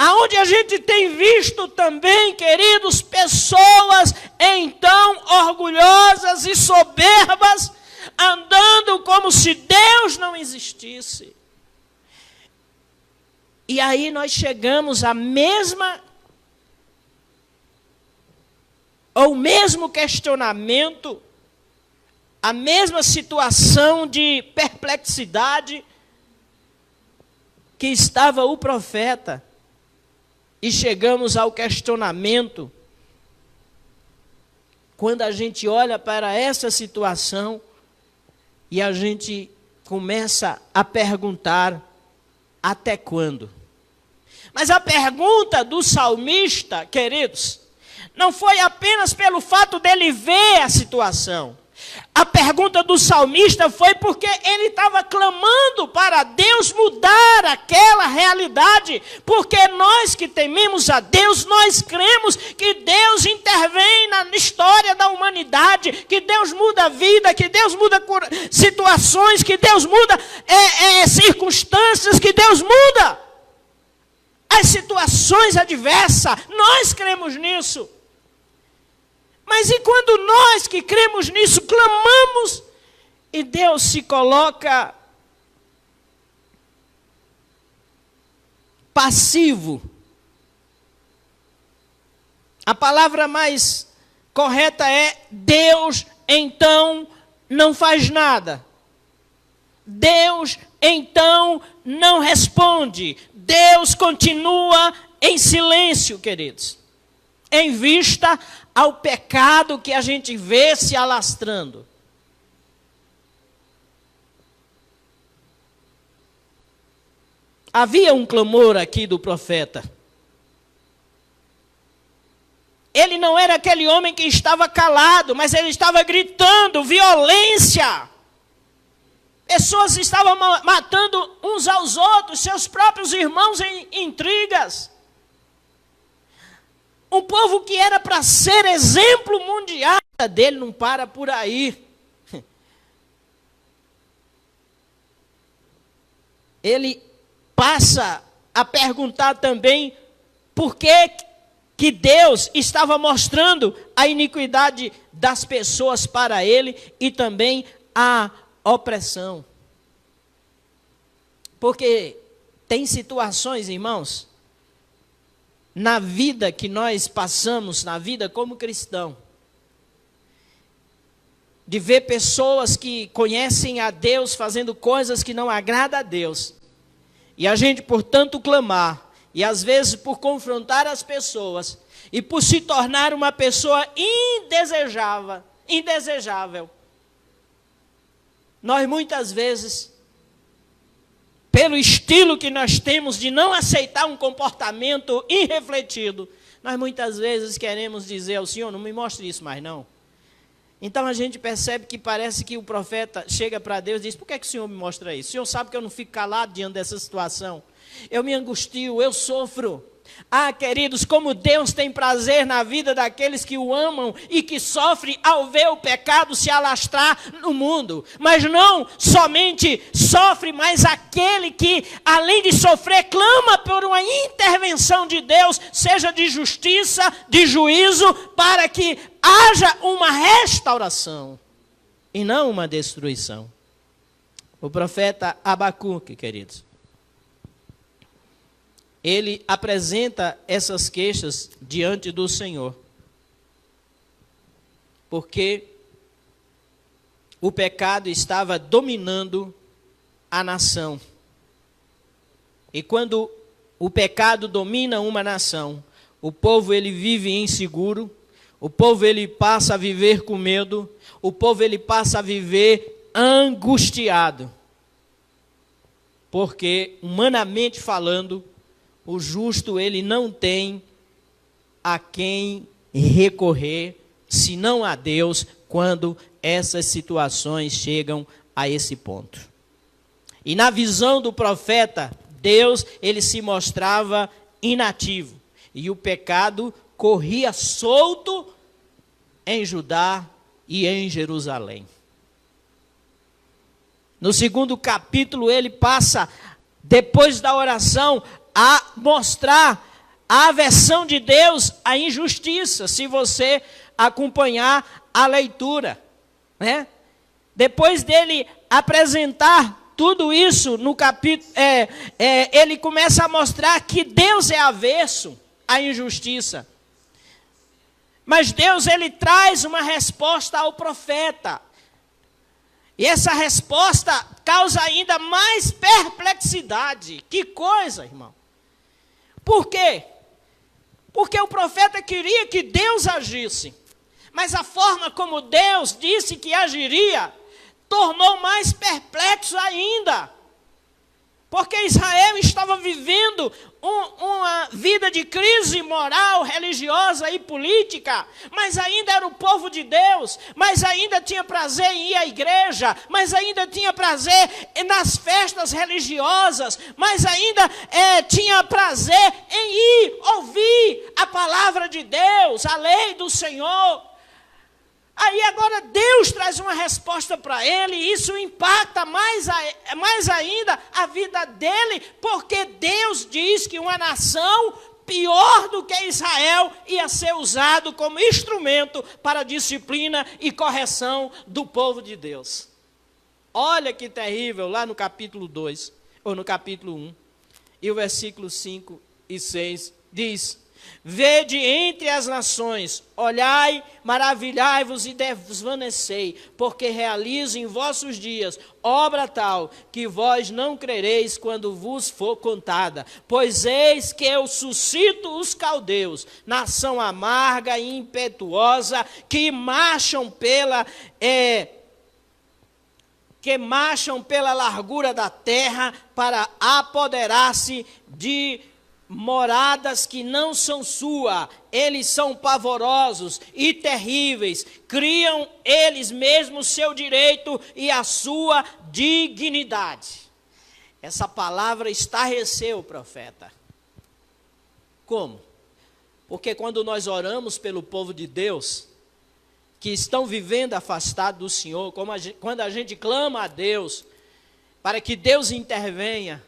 Aonde a gente tem visto também, queridos, pessoas então orgulhosas e soberbas, andando como se Deus não existisse. E aí nós chegamos ao mesmo questionamento, a mesma situação de perplexidade que estava o profeta. E chegamos ao questionamento, quando a gente olha para essa situação e a gente começa a perguntar, até quando? Mas a pergunta do salmista, queridos, não foi apenas pelo fato dele ver a situação. A pergunta do salmista foi porque ele estava clamando para Deus mudar aquela realidade. Porque nós que tememos a Deus, nós cremos que Deus intervém na história da humanidade, que Deus muda a vida, que Deus muda situações, que Deus muda circunstâncias, que Deus muda as situações adversas. Nós cremos nisso. Mas e quando nós que cremos nisso, clamamos, e Deus se coloca passivo? A palavra mais correta é: Deus então não faz nada. Deus então não responde. Deus continua em silêncio, queridos, em vista ao pecado que a gente vê se alastrando. Havia um clamor aqui do profeta. Ele não era aquele homem que estava calado, mas ele estava gritando violência. Pessoas estavam matando uns aos outros, seus próprios irmãos em intrigas. Um povo que era para ser exemplo mundial dele não para por aí. Ele passa a perguntar também por que Deus estava mostrando a iniquidade das pessoas para ele e também a opressão. Porque tem situações, irmãos, na vida que nós passamos, na vida como cristão, de ver pessoas que conhecem a Deus fazendo coisas que não agradam a Deus. E a gente, por tanto, clamar, e às vezes por confrontar as pessoas, e por se tornar uma pessoa indesejável. Nós muitas vezes, pelo estilo que nós temos de não aceitar um comportamento irrefletido, nós muitas vezes queremos dizer ao Senhor: não me mostre isso mais não. Então a gente percebe que parece que o profeta chega para Deus e diz: por que o Senhor me mostra isso? O Senhor sabe que eu não fico calado diante dessa situação. Eu me angustio, eu sofro. Ah, queridos, como Deus tem prazer na vida daqueles que o amam e que sofrem ao ver o pecado se alastrar no mundo. Mas não somente sofre, mas aquele que, além de sofrer, clama por uma intervenção de Deus, seja de justiça, de juízo, para que haja uma restauração e não uma destruição. O profeta Abacuque, queridos, ele apresenta essas queixas diante do Senhor, porque o pecado estava dominando a nação. E quando o pecado domina uma nação, o povo ele vive inseguro, o povo ele passa a viver com medo, o povo ele passa a viver angustiado. Porque, humanamente falando, o justo ele não tem a quem recorrer, senão a Deus, quando essas situações chegam a esse ponto. E na visão do profeta, Deus ele se mostrava inativo. E o pecado corria solto em Judá e em Jerusalém. No segundo capítulo, ele passa, depois da oração, a mostrar a aversão de Deus à injustiça, se você acompanhar a leitura, né? Depois dele apresentar tudo isso no capítulo, ele começa a mostrar que Deus é avesso à injustiça. Mas Deus ele traz uma resposta ao profeta. E essa resposta causa ainda mais perplexidade. Que coisa, irmão. Por quê? Porque o profeta queria que Deus agisse. Mas a forma como Deus disse que agiria tornou mais perplexo ainda. Porque Israel estava vivendo uma vida de crise moral, religiosa e política, mas ainda era o povo de Deus, mas ainda tinha prazer em ir à igreja, mas ainda tinha prazer nas festas religiosas, mas ainda tinha prazer em ir ouvir a palavra de Deus, a lei do Senhor. Aí agora Deus traz uma resposta para ele, e isso impacta mais ainda a vida dele, porque Deus diz que uma nação pior do que Israel ia ser usado como instrumento para a disciplina e correção do povo de Deus. Olha que terrível, lá no capítulo 2, ou no capítulo 1, e o versículo 5 e 6 diz: vede entre as nações, olhai, maravilhai-vos e desvanecei, porque realizo em vossos dias obra tal, que vós não crereis quando vos for contada. Pois eis que eu suscito os caldeus, nação amarga e impetuosa, que marcham pela largura da terra, para apoderar-se de moradas que não são sua. Eles são pavorosos e terríveis, criam eles mesmos seu direito e a sua dignidade. Essa palavra estarreceu o profeta. Como? Porque quando nós oramos pelo povo de Deus, que estão vivendo afastado do Senhor, quando a gente clama a Deus, para que Deus intervenha,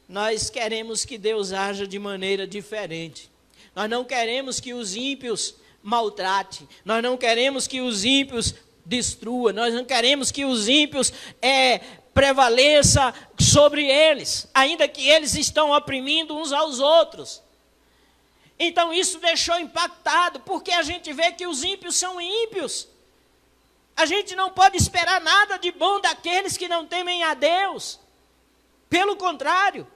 nós queremos que Deus haja de maneira diferente. Nós não queremos que os ímpios maltratem. Nós não queremos que os ímpios destruam. Nós não queremos que os ímpios prevaleça sobre eles, ainda que eles estão oprimindo uns aos outros. Então isso deixou impactado, porque a gente vê que os ímpios são ímpios. A gente não pode esperar nada de bom daqueles que não temem a Deus. Pelo contrário.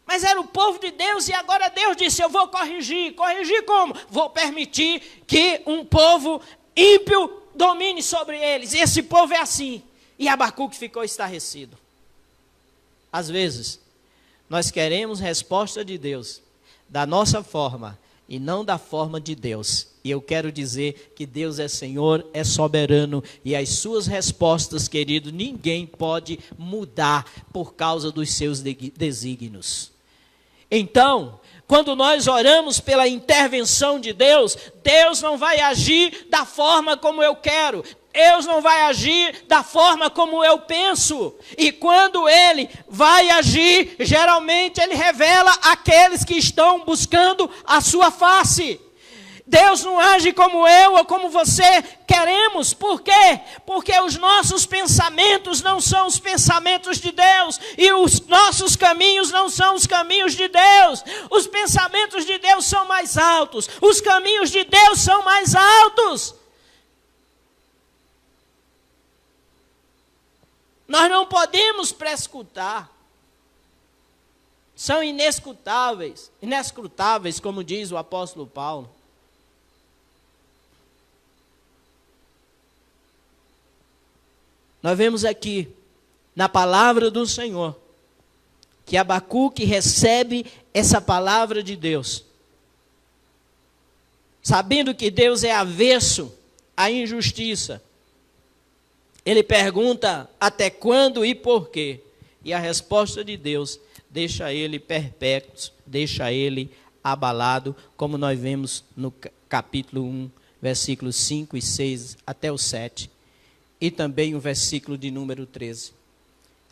Mas era o povo de Deus, e agora Deus disse: eu vou corrigir. Corrigir como? Vou permitir que um povo ímpio domine sobre eles. E esse povo é assim. E Abacuque ficou estarrecido. Às vezes, nós queremos resposta de Deus da nossa forma e não da forma de Deus. E eu quero dizer que Deus é Senhor, é soberano, e as suas respostas, querido, ninguém pode mudar por causa dos seus desígnios. Então, quando nós oramos pela intervenção de Deus, Deus não vai agir da forma como eu quero. Deus não vai agir da forma como eu penso. E quando Ele vai agir, geralmente Ele revela aqueles que estão buscando a sua face. Deus não age como eu ou como você queremos. Por quê? Porque os nossos pensamentos não são os pensamentos de Deus. E os nossos caminhos não são os caminhos de Deus. Os pensamentos de Deus são mais altos. Os caminhos de Deus são mais altos. Nós não podemos prescutar. são inescrutáveis, como diz o apóstolo Paulo. Nós vemos aqui, na palavra do Senhor, que Abacuque recebe essa palavra de Deus, sabendo que Deus é avesso à injustiça. Ele pergunta até quando e por quê. E a resposta de Deus deixa ele perplexo, deixa ele abalado, como nós vemos no capítulo 1, versículos 5 e 6 até o 7. E também o versículo de número 13.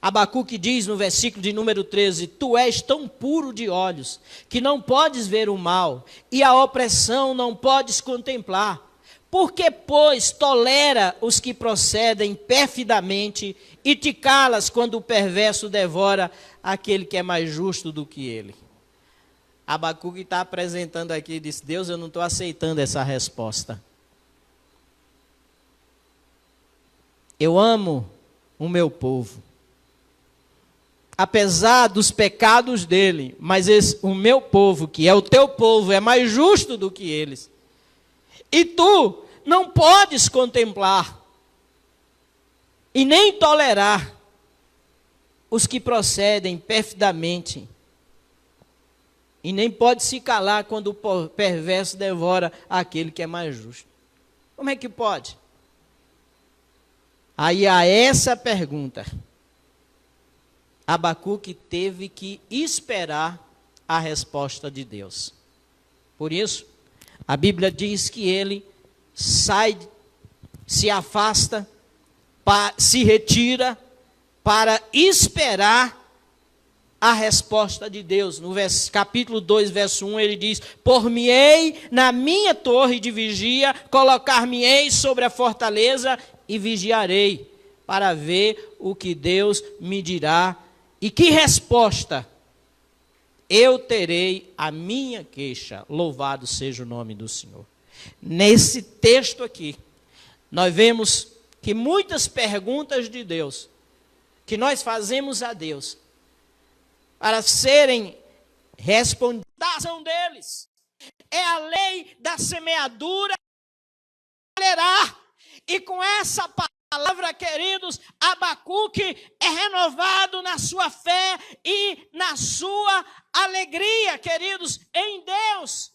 Abacuque diz no versículo de número 13: Tu és tão puro de olhos, que não podes ver o mal, e a opressão não podes contemplar. Por que, pois, tolera os que procedem perfidamente, e te calas quando o perverso devora aquele que é mais justo do que ele? Abacuque está apresentando aqui e diz: Deus, eu não estou aceitando essa resposta. Eu amo o meu povo, apesar dos pecados dele, mas o meu povo, que é o teu povo, é mais justo do que eles. E tu não podes contemplar e nem tolerar os que procedem perfidamente, e nem pode se calar quando o perverso devora aquele que é mais justo. Como é que pode? Aí a essa pergunta, Abacuque teve que esperar a resposta de Deus. Por isso, a Bíblia diz que ele sai, se afasta, se retira para esperar a resposta de Deus. No capítulo 2, verso 1, ele diz: Por-me-ei na minha torre de vigia, colocar-me-ei sobre a fortaleza e vigiarei, para ver o que Deus me dirá e que resposta eu terei à minha queixa. Louvado seja o nome do Senhor. Nesse texto aqui, nós vemos que muitas perguntas de Deus, que nós fazemos a Deus, para serem respondidas, são deles. É a lei da semeadura. E com essa palavra, queridos, Abacuque é renovado na sua fé e na sua alegria, queridos, em Deus.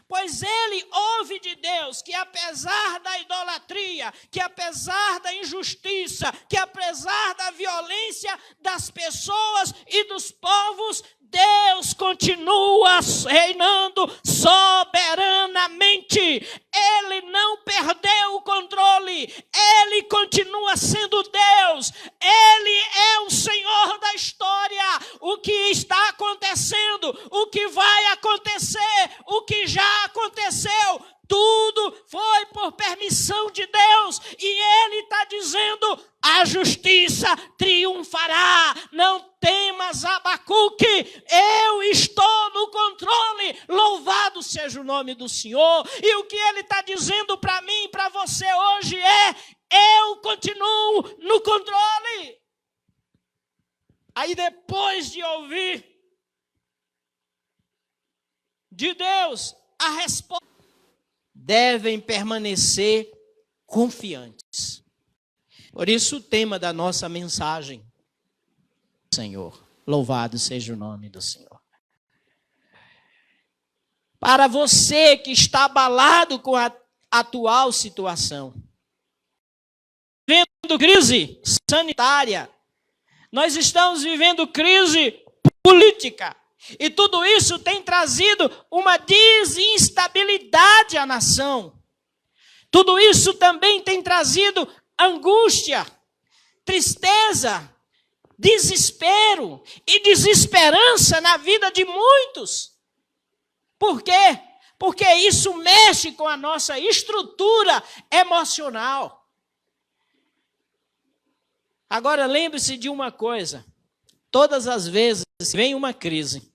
Pois ele ouve de Deus que apesar da idolatria, que apesar da injustiça, que apesar da violência das pessoas e dos povos, Deus continua reinando soberanamente. Ele não perdeu o controle. Ele continua sendo Deus. Ele é o Senhor da história. O que está acontecendo, o que vai acontecer, o que já aconteceu, tudo foi por permissão de Deus. E Ele está dizendo: a justiça triunfará. Não temas, Abacuque, eu estou no controle. Louvado seja o nome do Senhor. E o que Ele está dizendo para mim e para você hoje é: eu continuo no controle. Aí depois de ouvir de Deus a resposta, devem permanecer confiantes. Por isso o tema da nossa mensagem: Senhor, louvado seja o nome do Senhor. Para você que está abalado com a atual situação, vivendo crise sanitária, nós estamos vivendo crise política, e tudo isso tem trazido uma desinstabilidade à nação. Tudo isso também tem trazido angústia, tristeza, desespero e desesperança na vida de muitos. Por quê? Porque isso mexe com a nossa estrutura emocional. Agora lembre-se de uma coisa: todas as vezes que vem uma crise,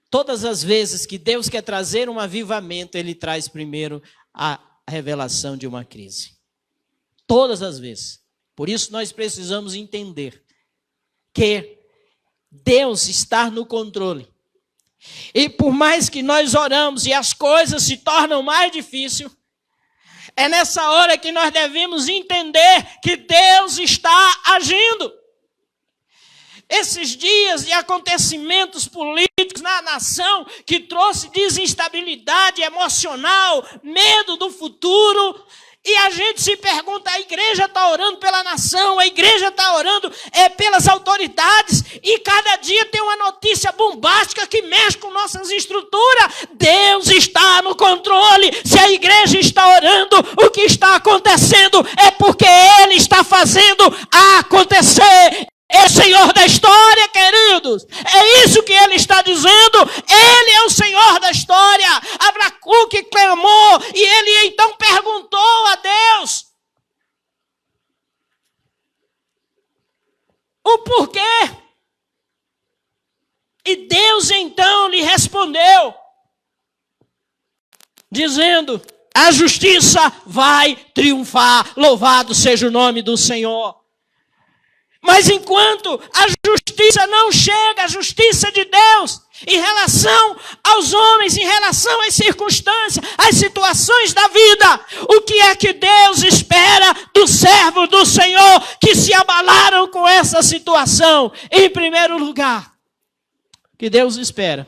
todas as vezes que Deus quer trazer um avivamento, Ele traz primeiro a revelação de uma crise. Todas as vezes. Por isso nós precisamos entender que Deus está no controle. E por mais que nós oramos e as coisas se tornam mais difíceis, é nessa hora que nós devemos entender que Deus está agindo. Esses dias de acontecimentos políticos na nação que trouxe desinstabilidade emocional, medo do futuro, e a gente se pergunta, a igreja está orando pela nação, a igreja está orando pelas autoridades, e cada dia tem uma notícia bombástica que mexe com nossas estruturas. Deus está no controle. Se a igreja está orando, o que está acontecendo é porque Ele está fazendo acontecer. É o Senhor da história, queridos. É isso que ele está dizendo. Ele é o Senhor da história. Abacuque clamou e ele então perguntou a Deus o porquê. E Deus então lhe respondeu, dizendo: a justiça vai triunfar. Louvado seja o nome do Senhor. Mas enquanto a justiça não chega, a justiça de Deus, em relação aos homens, em relação às circunstâncias, às situações da vida, o que é que Deus espera dos servos do Senhor que se abalaram com essa situação? Em primeiro lugar, o que Deus espera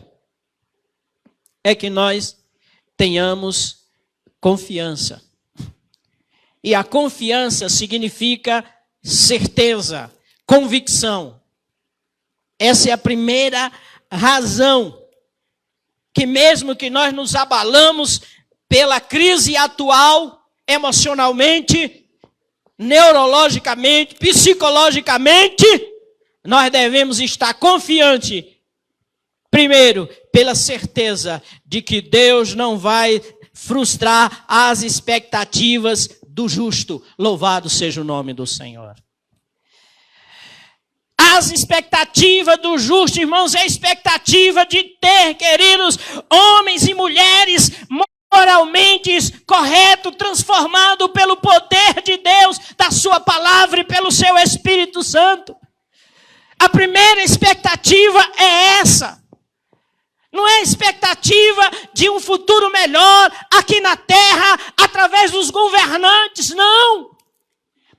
é que nós tenhamos confiança. E a confiança significa certeza, convicção. Essa é a primeira razão que mesmo que nós nos abalamos pela crise atual, emocionalmente, neurologicamente, psicologicamente, nós devemos estar confiantes, primeiro, pela certeza de que Deus não vai frustrar as expectativas do justo. Louvado seja o nome do Senhor. As expectativas do justo, irmãos, é a expectativa de ter, queridos, homens e mulheres moralmente corretos, transformados pelo poder de Deus, da sua palavra e pelo seu Espírito Santo. A primeira expectativa é essa. Não é a expectativa de um futuro melhor aqui na terra, através dos governantes, não.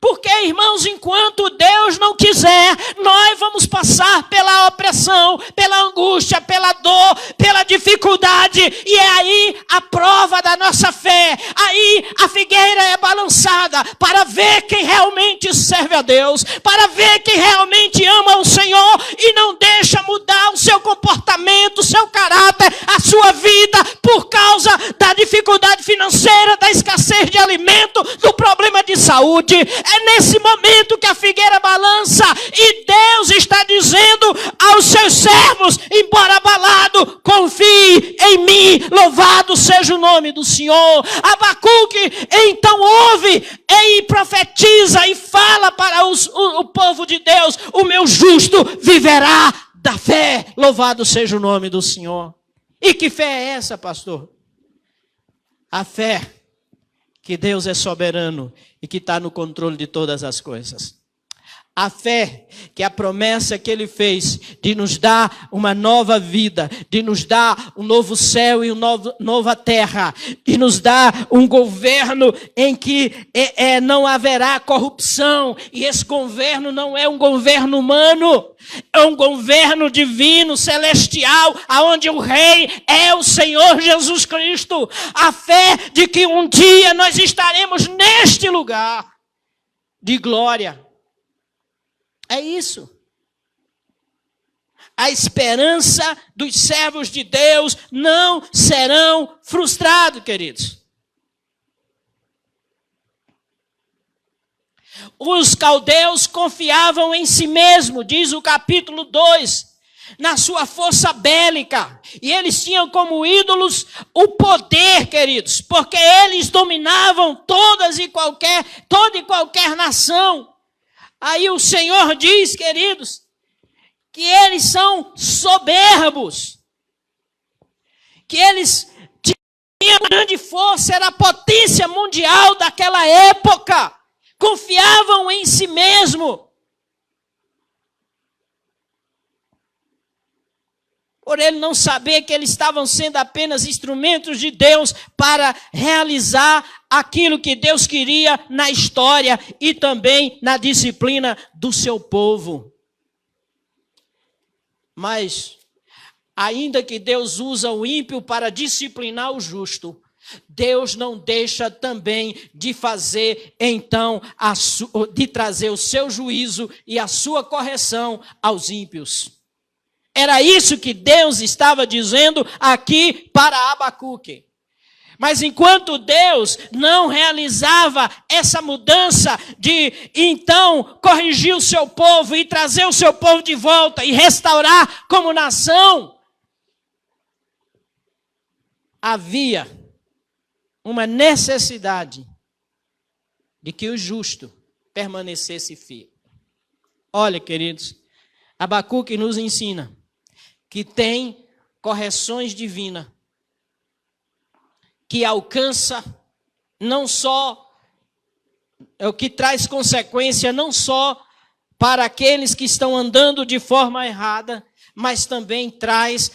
Porque, irmãos, enquanto Deus não quiser, nós vamos passar pela opressão, pela angústia, pela dor, pela dificuldade. E é aí a prova da nossa fé. Aí a figueira é balançada para ver quem realmente serve a Deus, para ver quem realmente ama o Senhor e não deixa mudar o seu comportamento, o seu caráter, a sua vida por causa da dificuldade financeira, da escassez de alimento, do problema de saúde. É nesse momento que a figueira balança e Deus está dizendo aos seus servos, embora abalado, confie em mim, louvado seja o nome do Senhor. Abacuque então ouve e profetiza e fala para o povo de Deus: o meu justo viverá da fé, louvado seja o nome do Senhor. E que fé é essa, pastor? A fé que Deus é soberano e que está no controle de todas as coisas. A fé que a promessa que Ele fez de nos dar uma nova vida, de nos dar um novo céu e uma nova terra, de nos dar um governo em que não haverá corrupção, e esse governo não é um governo humano, é um governo divino, celestial, aonde o rei é o Senhor Jesus Cristo. A fé de que um dia nós estaremos neste lugar de glória. É isso. A esperança dos servos de Deus não serão frustrados, queridos. Os caldeus confiavam em si mesmos, diz o capítulo 2, na sua força bélica. E eles tinham como ídolos o poder, queridos, porque eles dominavam toda e qualquer nação. Aí o Senhor diz, queridos, que eles são soberbos, que eles tinham grande força, era a potência mundial daquela época, confiavam em si mesmo. por ele não saber que eles estavam sendo apenas instrumentos de Deus para realizar aquilo que Deus queria na história e também na disciplina do seu povo. Mas, ainda que Deus usa o ímpio para disciplinar o justo, Deus não deixa também de fazer, então, de trazer o seu juízo e a sua correção aos ímpios. Era isso que Deus estava dizendo aqui para Abacuque. Mas enquanto Deus não realizava essa mudança de, então, corrigir o seu povo e trazer o seu povo de volta e restaurar como nação, havia uma necessidade de que o justo permanecesse firme. Olha, queridos, Abacuque nos ensina que tem correções divinas que alcança não só, é o que traz consequência não só para aqueles que estão andando de forma errada, mas também traz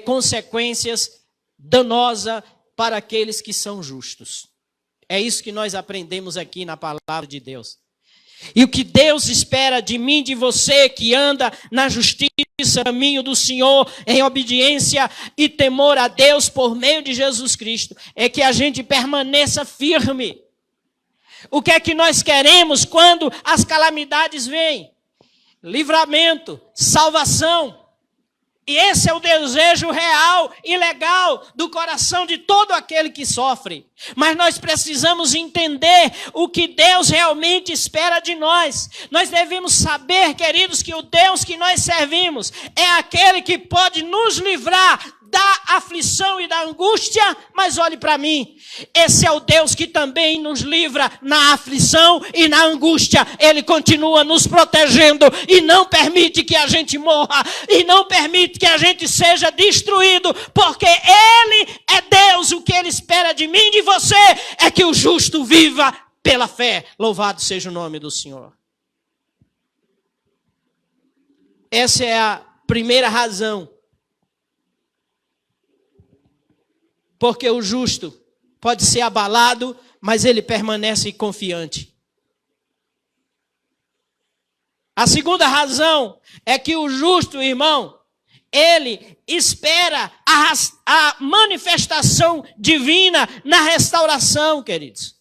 consequências danosas para aqueles que são justos. É isso que nós aprendemos aqui na palavra de Deus. E o que Deus espera de mim, de você, que anda na justiça, caminho do Senhor, em obediência e temor a Deus por meio de Jesus Cristo, é que a gente permaneça firme. O que é que nós queremos quando as calamidades vêm? Livramento, salvação. E esse é o desejo real e legal do coração de todo aquele que sofre. Mas nós precisamos entender o que Deus realmente espera de nós. Nós devemos saber, queridos, que o Deus que nós servimos é aquele que pode nos livrar da aflição e da angústia, mas olhe para mim, esse é o Deus que também nos livra na aflição e na angústia. Ele continua nos protegendo e não permite que a gente morra e não permite que a gente seja destruído, porque Ele é Deus. O que Ele espera de mim e de você é que o justo viva pela fé. Louvado seja o nome do Senhor. Essa é a primeira razão porque o justo pode ser abalado, mas ele permanece confiante. A segunda razão é que o justo, irmão, ele espera a manifestação divina na restauração, queridos.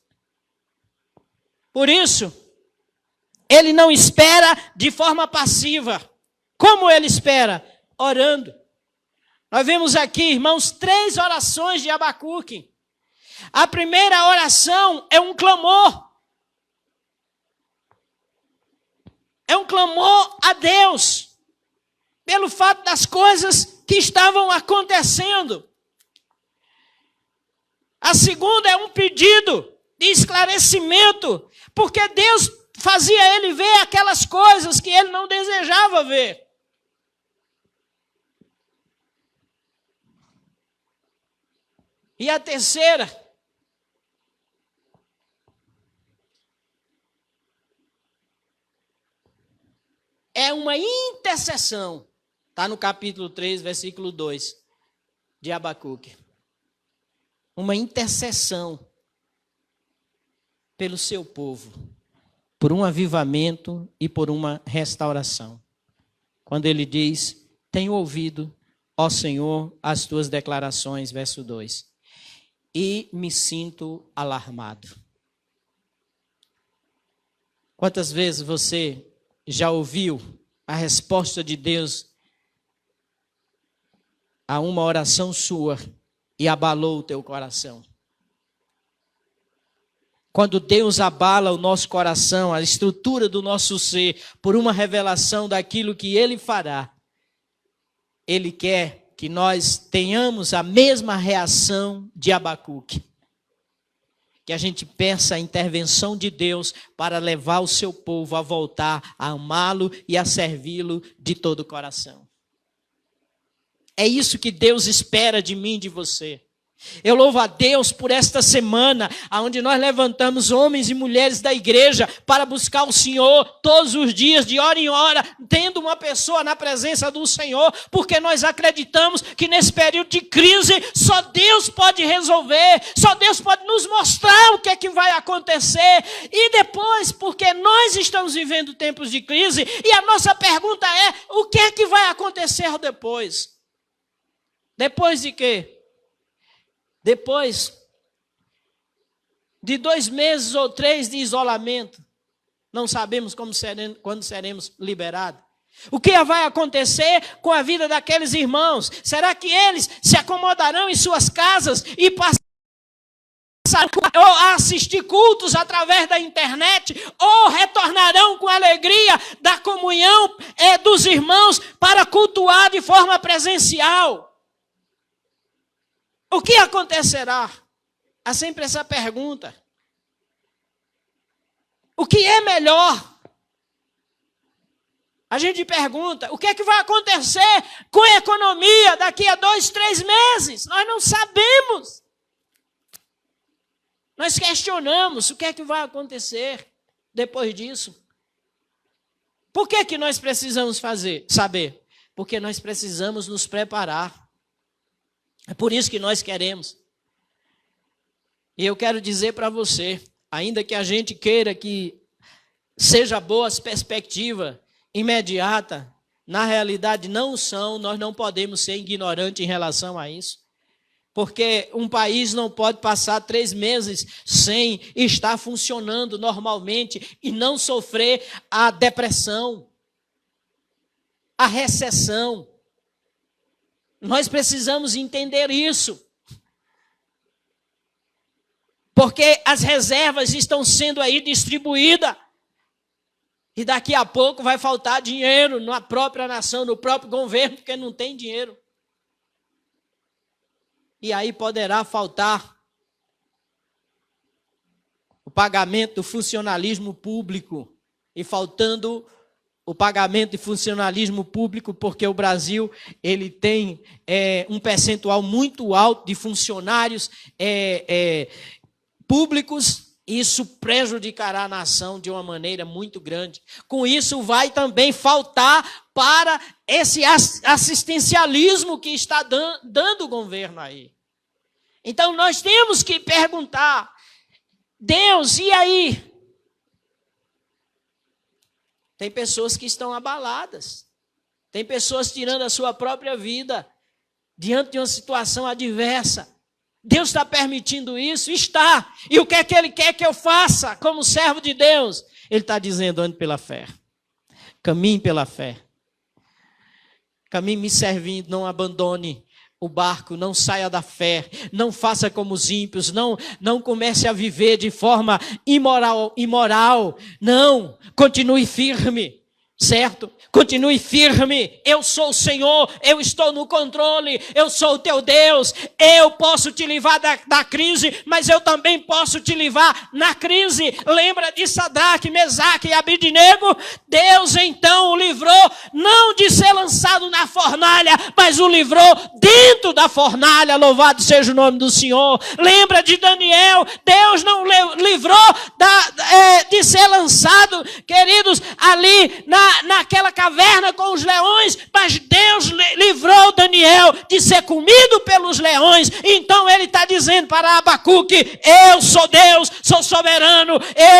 Por isso, ele não espera de forma passiva. Como ele espera? Orando. Nós vemos aqui, irmãos, 3 orações de Abacuque. A primeira oração é um clamor. É um clamor a Deus, pelo fato das coisas que estavam acontecendo. A segunda é um pedido de esclarecimento, porque Deus fazia ele ver aquelas coisas que ele não desejava ver. E a terceira é uma intercessão. Está no capítulo 3, versículo 2 de Abacuque. Uma intercessão pelo seu povo, por um avivamento e por uma restauração. Quando ele diz, tenho ouvido, ó Senhor, as tuas declarações, verso 2. E me sinto alarmado. Quantas vezes você já ouviu a resposta de Deus a uma oração sua e abalou o teu coração? Quando Deus abala o nosso coração, a estrutura do nosso ser, por uma revelação daquilo que Ele fará, Ele quer que nós tenhamos a mesma reação de Abacuque. Que a gente peça a intervenção de Deus para levar o seu povo a voltar a amá-lo e a servi-lo de todo o coração. É isso que Deus espera de mim e de você. Eu louvo a Deus por esta semana, onde nós levantamos homens e mulheres da igreja para buscar o Senhor todos os dias, de hora em hora, tendo uma pessoa na presença do Senhor, porque nós acreditamos que nesse período de crise, só Deus pode resolver, só Deus pode nos mostrar o que é que vai acontecer. E depois, porque nós estamos vivendo tempos de crise, e a nossa pergunta é, o que é que vai acontecer depois? Depois de quê? Depois de 2 meses ou 3 de isolamento, não sabemos quando seremos liberados. O que vai acontecer com a vida daqueles irmãos? Será que eles se acomodarão em suas casas e passarão a assistir cultos através da internet? Ou retornarão com alegria da comunhão dos irmãos para cultuar de forma presencial? O que acontecerá? Há sempre essa pergunta. O que é melhor? A gente pergunta, o que é que vai acontecer com a economia daqui a 2, 3 meses? Nós não sabemos. Nós questionamos o que é que vai acontecer depois disso. Por que que nós precisamos saber? Porque nós precisamos nos preparar. É por isso que nós queremos. E eu quero dizer para você, ainda que a gente queira que seja boa as perspectivas imediata, na realidade não são, nós não podemos ser ignorantes em relação a isso. Porque um país não pode passar 3 meses sem estar funcionando normalmente e não sofrer a depressão, a recessão. Nós precisamos entender isso. Porque as reservas estão sendo aí distribuídas. E daqui a pouco vai faltar dinheiro na própria nação, no próprio governo, porque não tem dinheiro. E aí poderá faltar o pagamento do funcionalismo público. E faltando o pagamento de funcionalismo público, porque o Brasil ele tem um percentual muito alto de funcionários públicos, isso prejudicará a nação de uma maneira muito grande. Com isso vai também faltar para esse assistencialismo que está dando o governo aí. Então nós temos que perguntar, Deus, e aí? Tem pessoas que estão abaladas. Tem pessoas tirando a sua própria vida diante de uma situação adversa. Deus está permitindo isso? Está. E o que é que Ele quer que eu faça como servo de Deus? Ele está dizendo, ande pela fé. Caminhe pela fé. Caminhe me servindo, não abandone o barco, não saia da fé, não faça como os ímpios, não comece a viver de forma imoral, não, continue firme, certo? Continue firme, eu sou o Senhor, eu estou no controle, eu sou o teu Deus, eu posso te livrar da crise, mas eu também posso te livrar na crise. Lembra de Sadraque, Mesaque e Abidnego? Deus então o livrou, não de ser lançado na fornalha, mas o livrou dentro da fornalha, louvado seja o nome do Senhor. Lembra de Daniel? Deus não livrou de ser lançado, queridos, ali naquela caverna com os leões, mas Deus livrou Daniel de ser comido pelos leões. Então ele está dizendo para Abacuque, eu sou Deus, sou soberano,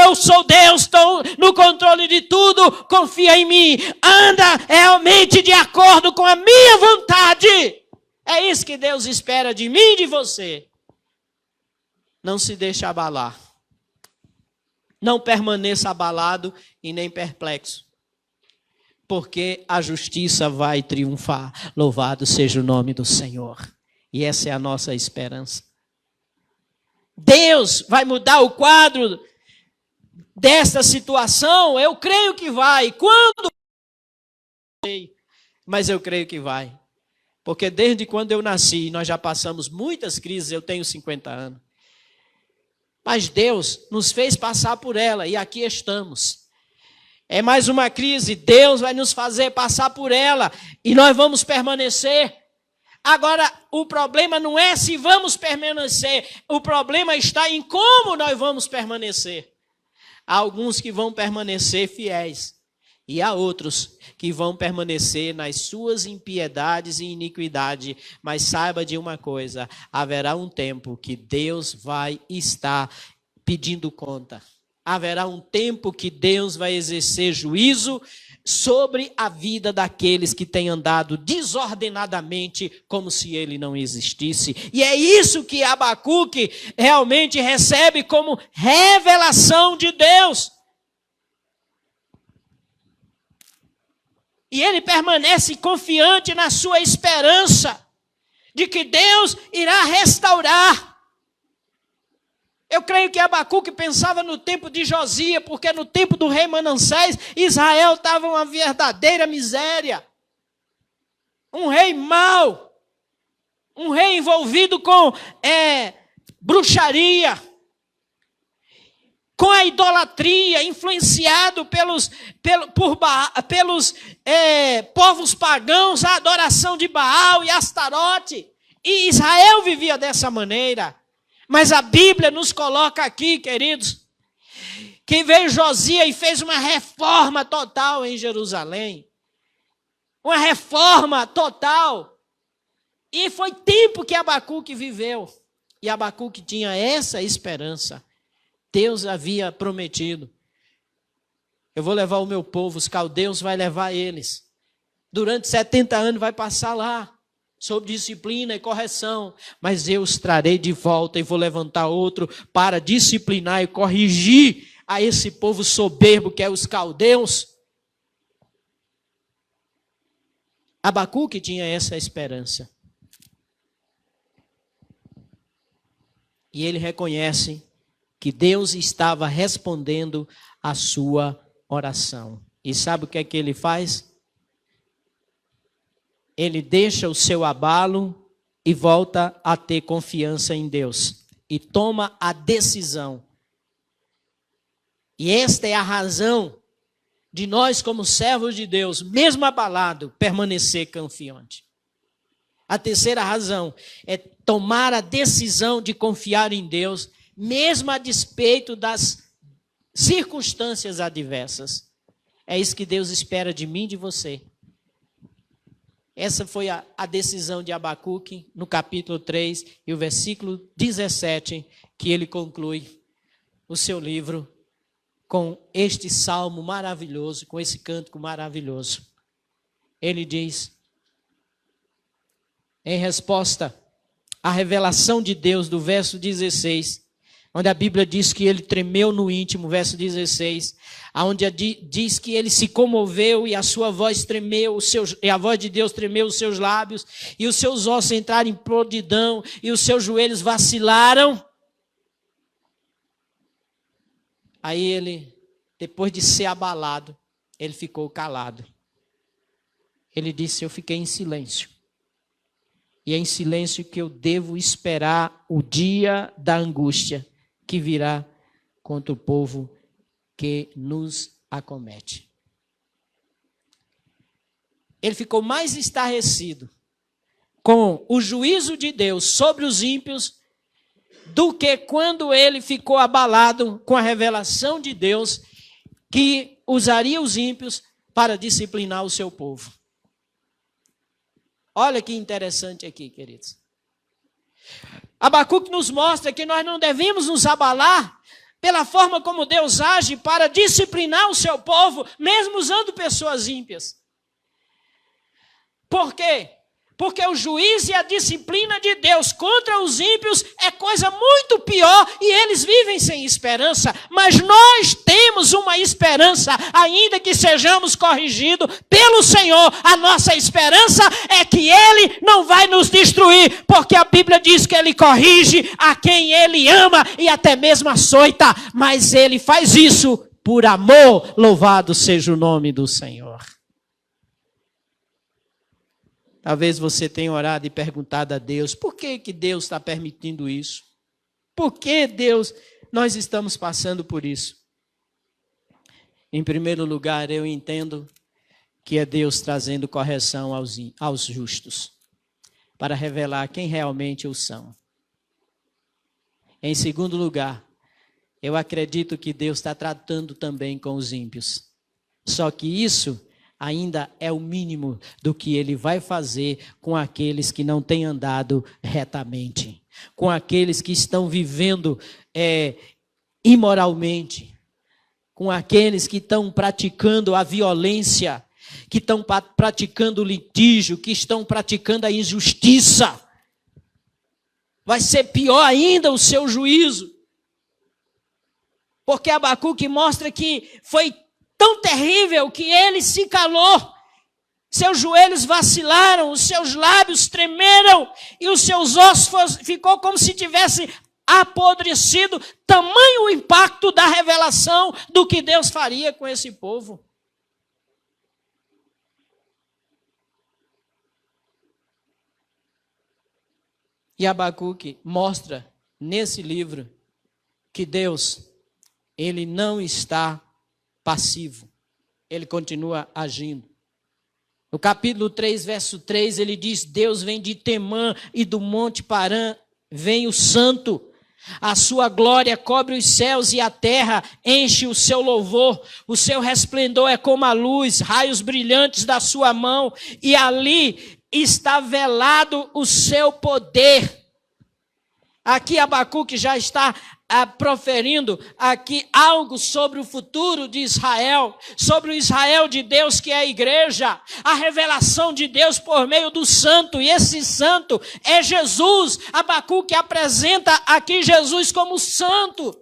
eu sou Deus, estou no controle de tudo, confia em mim, anda realmente de acordo com a minha vontade. É isso que Deus espera de mim e de você. Não se deixe abalar. Não permaneça abalado e nem perplexo. Porque a justiça vai triunfar. Louvado seja o nome do Senhor. E essa é a nossa esperança. Deus vai mudar o quadro desta situação? Eu creio que vai. Quando? Mas eu creio que vai. Porque desde quando eu nasci, nós já passamos muitas crises, eu tenho 50 anos. Mas Deus nos fez passar por ela e aqui estamos. É mais uma crise, Deus vai nos fazer passar por ela e nós vamos permanecer. Agora, o problema não é se vamos permanecer, o problema está em como nós vamos permanecer. Há alguns que vão permanecer fiéis e há outros que vão permanecer nas suas impiedades e iniquidade. Mas saiba de uma coisa, haverá um tempo que Deus vai estar pedindo conta. Haverá um tempo que Deus vai exercer juízo sobre a vida daqueles que têm andado desordenadamente como se ele não existisse. E é isso que Abacuque realmente recebe como revelação de Deus. E ele permanece confiante na sua esperança de que Deus irá restaurar. Eu creio que Abacuque pensava no tempo de Josias, porque no tempo do rei Manassés, Israel estava uma verdadeira miséria. Um rei mau, um rei envolvido com bruxaria, com a idolatria, influenciado pelos povos pagãos, a adoração de Baal e Astarote. E Israel vivia dessa maneira. Mas a Bíblia nos coloca aqui, queridos, que veio Josias e fez uma reforma total em Jerusalém. Uma reforma total. E foi tempo que Abacuque viveu. E Abacuque tinha essa esperança. Deus havia prometido: eu vou levar o meu povo, os caldeus vai levar eles. Durante 70 anos vai passar lá, sob disciplina e correção, mas eu os trarei de volta e vou levantar outro para disciplinar e corrigir a esse povo soberbo que é os caldeus. Abacuque tinha essa esperança. E ele reconhece que Deus estava respondendo a sua oração. E sabe o que é que ele faz? Ele deixa o seu abalo e volta a ter confiança em Deus. E toma a decisão. E esta é a razão de nós, como servos de Deus, mesmo abalado, permanecer confiante. A terceira razão é tomar a decisão de confiar em Deus, mesmo a despeito das circunstâncias adversas. É isso que Deus espera de mim e de você. Essa foi a decisão de Abacuque no capítulo 3 e o versículo 17, que ele conclui o seu livro com este salmo maravilhoso, com esse cântico maravilhoso. Ele diz, em resposta à revelação de Deus do verso 16, onde a Bíblia diz que ele tremeu no íntimo, verso 16, onde diz que ele se comoveu e a sua voz tremeu, e a voz de Deus tremeu os seus lábios, e os seus ossos entraram em podridão, e os seus joelhos vacilaram. Aí ele, depois de ser abalado, ele ficou calado. Ele disse, eu fiquei em silêncio. E é em silêncio que eu devo esperar o dia da angústia que virá contra o povo que nos acomete. Ele ficou mais estarrecido com o juízo de Deus sobre os ímpios do que quando ele ficou abalado com a revelação de Deus que usaria os ímpios para disciplinar o seu povo. Olha que interessante aqui, queridos. Abacuque nos mostra que nós não devemos nos abalar pela forma como Deus age para disciplinar o seu povo, mesmo usando pessoas ímpias. Por quê? Porque o juízo e a disciplina de Deus contra os ímpios é coisa muito pior e eles vivem sem esperança. Mas nós temos uma esperança, ainda que sejamos corrigidos pelo Senhor. A nossa esperança é que Ele não vai nos destruir, porque a Bíblia diz que Ele corrige a quem Ele ama e até mesmo açoita. Mas Ele faz isso por amor. Louvado seja o nome do Senhor. Talvez você tenha orado e perguntado a Deus, por que Deus está permitindo isso? Por que Deus, nós estamos passando por isso? Em primeiro lugar, eu entendo que é Deus trazendo correção aos justos. para revelar quem realmente o são. Em segundo lugar, eu acredito que Deus está tratando também com os ímpios. Só que isso ainda é o mínimo do que Ele vai fazer com aqueles que não têm andado retamente, com aqueles que estão vivendo imoralmente, com aqueles que estão praticando a violência, que estão praticando o litígio, que estão praticando a injustiça. Vai ser pior ainda o seu juízo. Porque Abacuque mostra que foi tão terrível que ele se calou. Seus joelhos vacilaram, os seus lábios tremeram e os seus ossos ficou como se tivesse apodrecido. Tamanho o impacto da revelação do que Deus faria com esse povo. E Abacuque mostra nesse livro que Deus, Ele não está passivo. Ele continua agindo. No capítulo 3, verso 3, ele diz: Deus vem de Temã e do monte Parã vem o santo. A sua glória cobre os céus e a terra enche o seu louvor. O seu resplendor é como a luz, raios brilhantes da sua mão. E ali está velado o seu poder. Aqui Abacuque já está proferindo aqui algo sobre o futuro de Israel, sobre o Israel de Deus que é a igreja, a revelação de Deus por meio do santo, e esse santo é Jesus. Abacuque apresenta aqui Jesus como santo.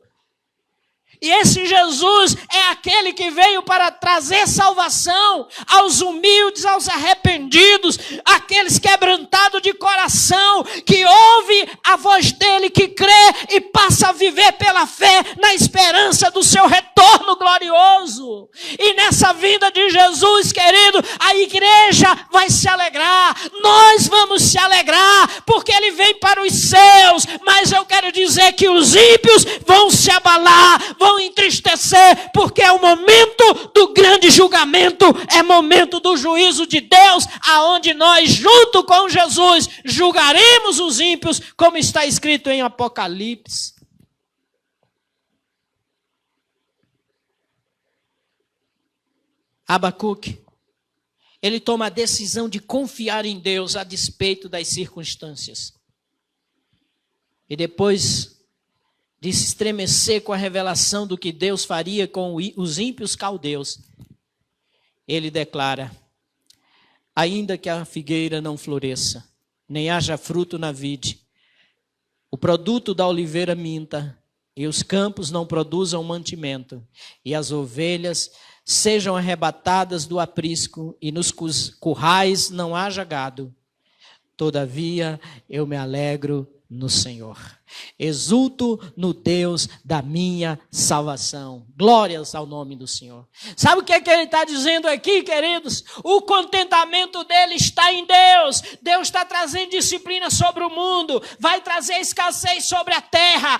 E esse Jesus é aquele que veio para trazer salvação aos humildes, aos arrependidos, aqueles quebrantados de coração, que ouve a voz dele, que crê e passa a viver pela fé, na esperança do seu retorno glorioso. E nessa vinda de Jesus, querido, a igreja vai se alegrar, nós vamos se alegrar, porque ele vem para os céus. Mas eu quero dizer que os ímpios vão se abalar, vão entristecer, porque é o momento do grande julgamento, é momento do juízo de Deus, aonde nós, junto com Jesus, julgaremos os ímpios, como está escrito em Apocalipse. Abacuque, ele toma a decisão de confiar em Deus a despeito das circunstâncias. E depois de se estremecer com a revelação do que Deus faria com os ímpios caldeus, ele declara: ainda que a figueira não floresça, nem haja fruto na vide, o produto da oliveira minta, e os campos não produzam mantimento, e as ovelhas sejam arrebatadas do aprisco, e nos currais não haja gado, todavia eu me alegro no Senhor. Exulto no Deus da minha salvação. Glórias ao nome do Senhor. Sabe o que ele está dizendo aqui, queridos? O contentamento dele está em Deus. Deus está trazendo disciplina sobre o mundo, vai trazer escassez sobre a terra.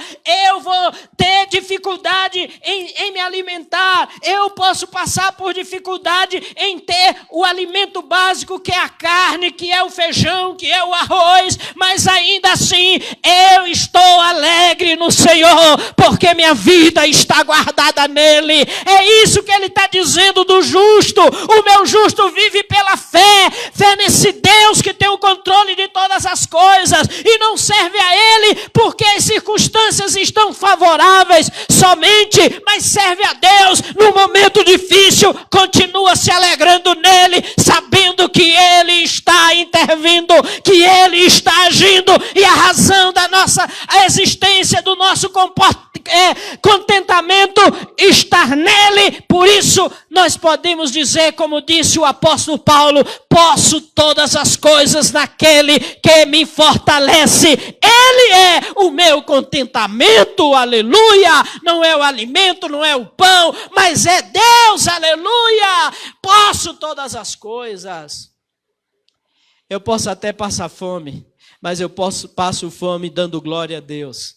Eu vou ter dificuldade em me alimentar, eu posso passar por dificuldade em ter o alimento básico, que é a carne, que é o feijão, que é o arroz, mas ainda assim eu estou alegre no Senhor, porque minha vida está guardada nele. É isso que ele está dizendo do justo. O meu justo vive pela fé, fé nesse Deus que tem o controle de todas as coisas, e não serve a ele porque as circunstâncias estão favoráveis somente, mas serve a Deus no momento difícil, continua se alegrando nele, sabendo que ele está intervindo, que ele está agindo, e a razão da nossa existência, do nosso contentamento está nele. Por isso nós podemos dizer, como disse o apóstolo Paulo: posso todas as coisas naquele que me fortalece. Ele é o meu contentamento, aleluia. Não é o alimento, não é o pão, mas é Deus, aleluia. Posso todas as coisas. Eu posso até passar fome, mas eu passo fome dando glória a Deus.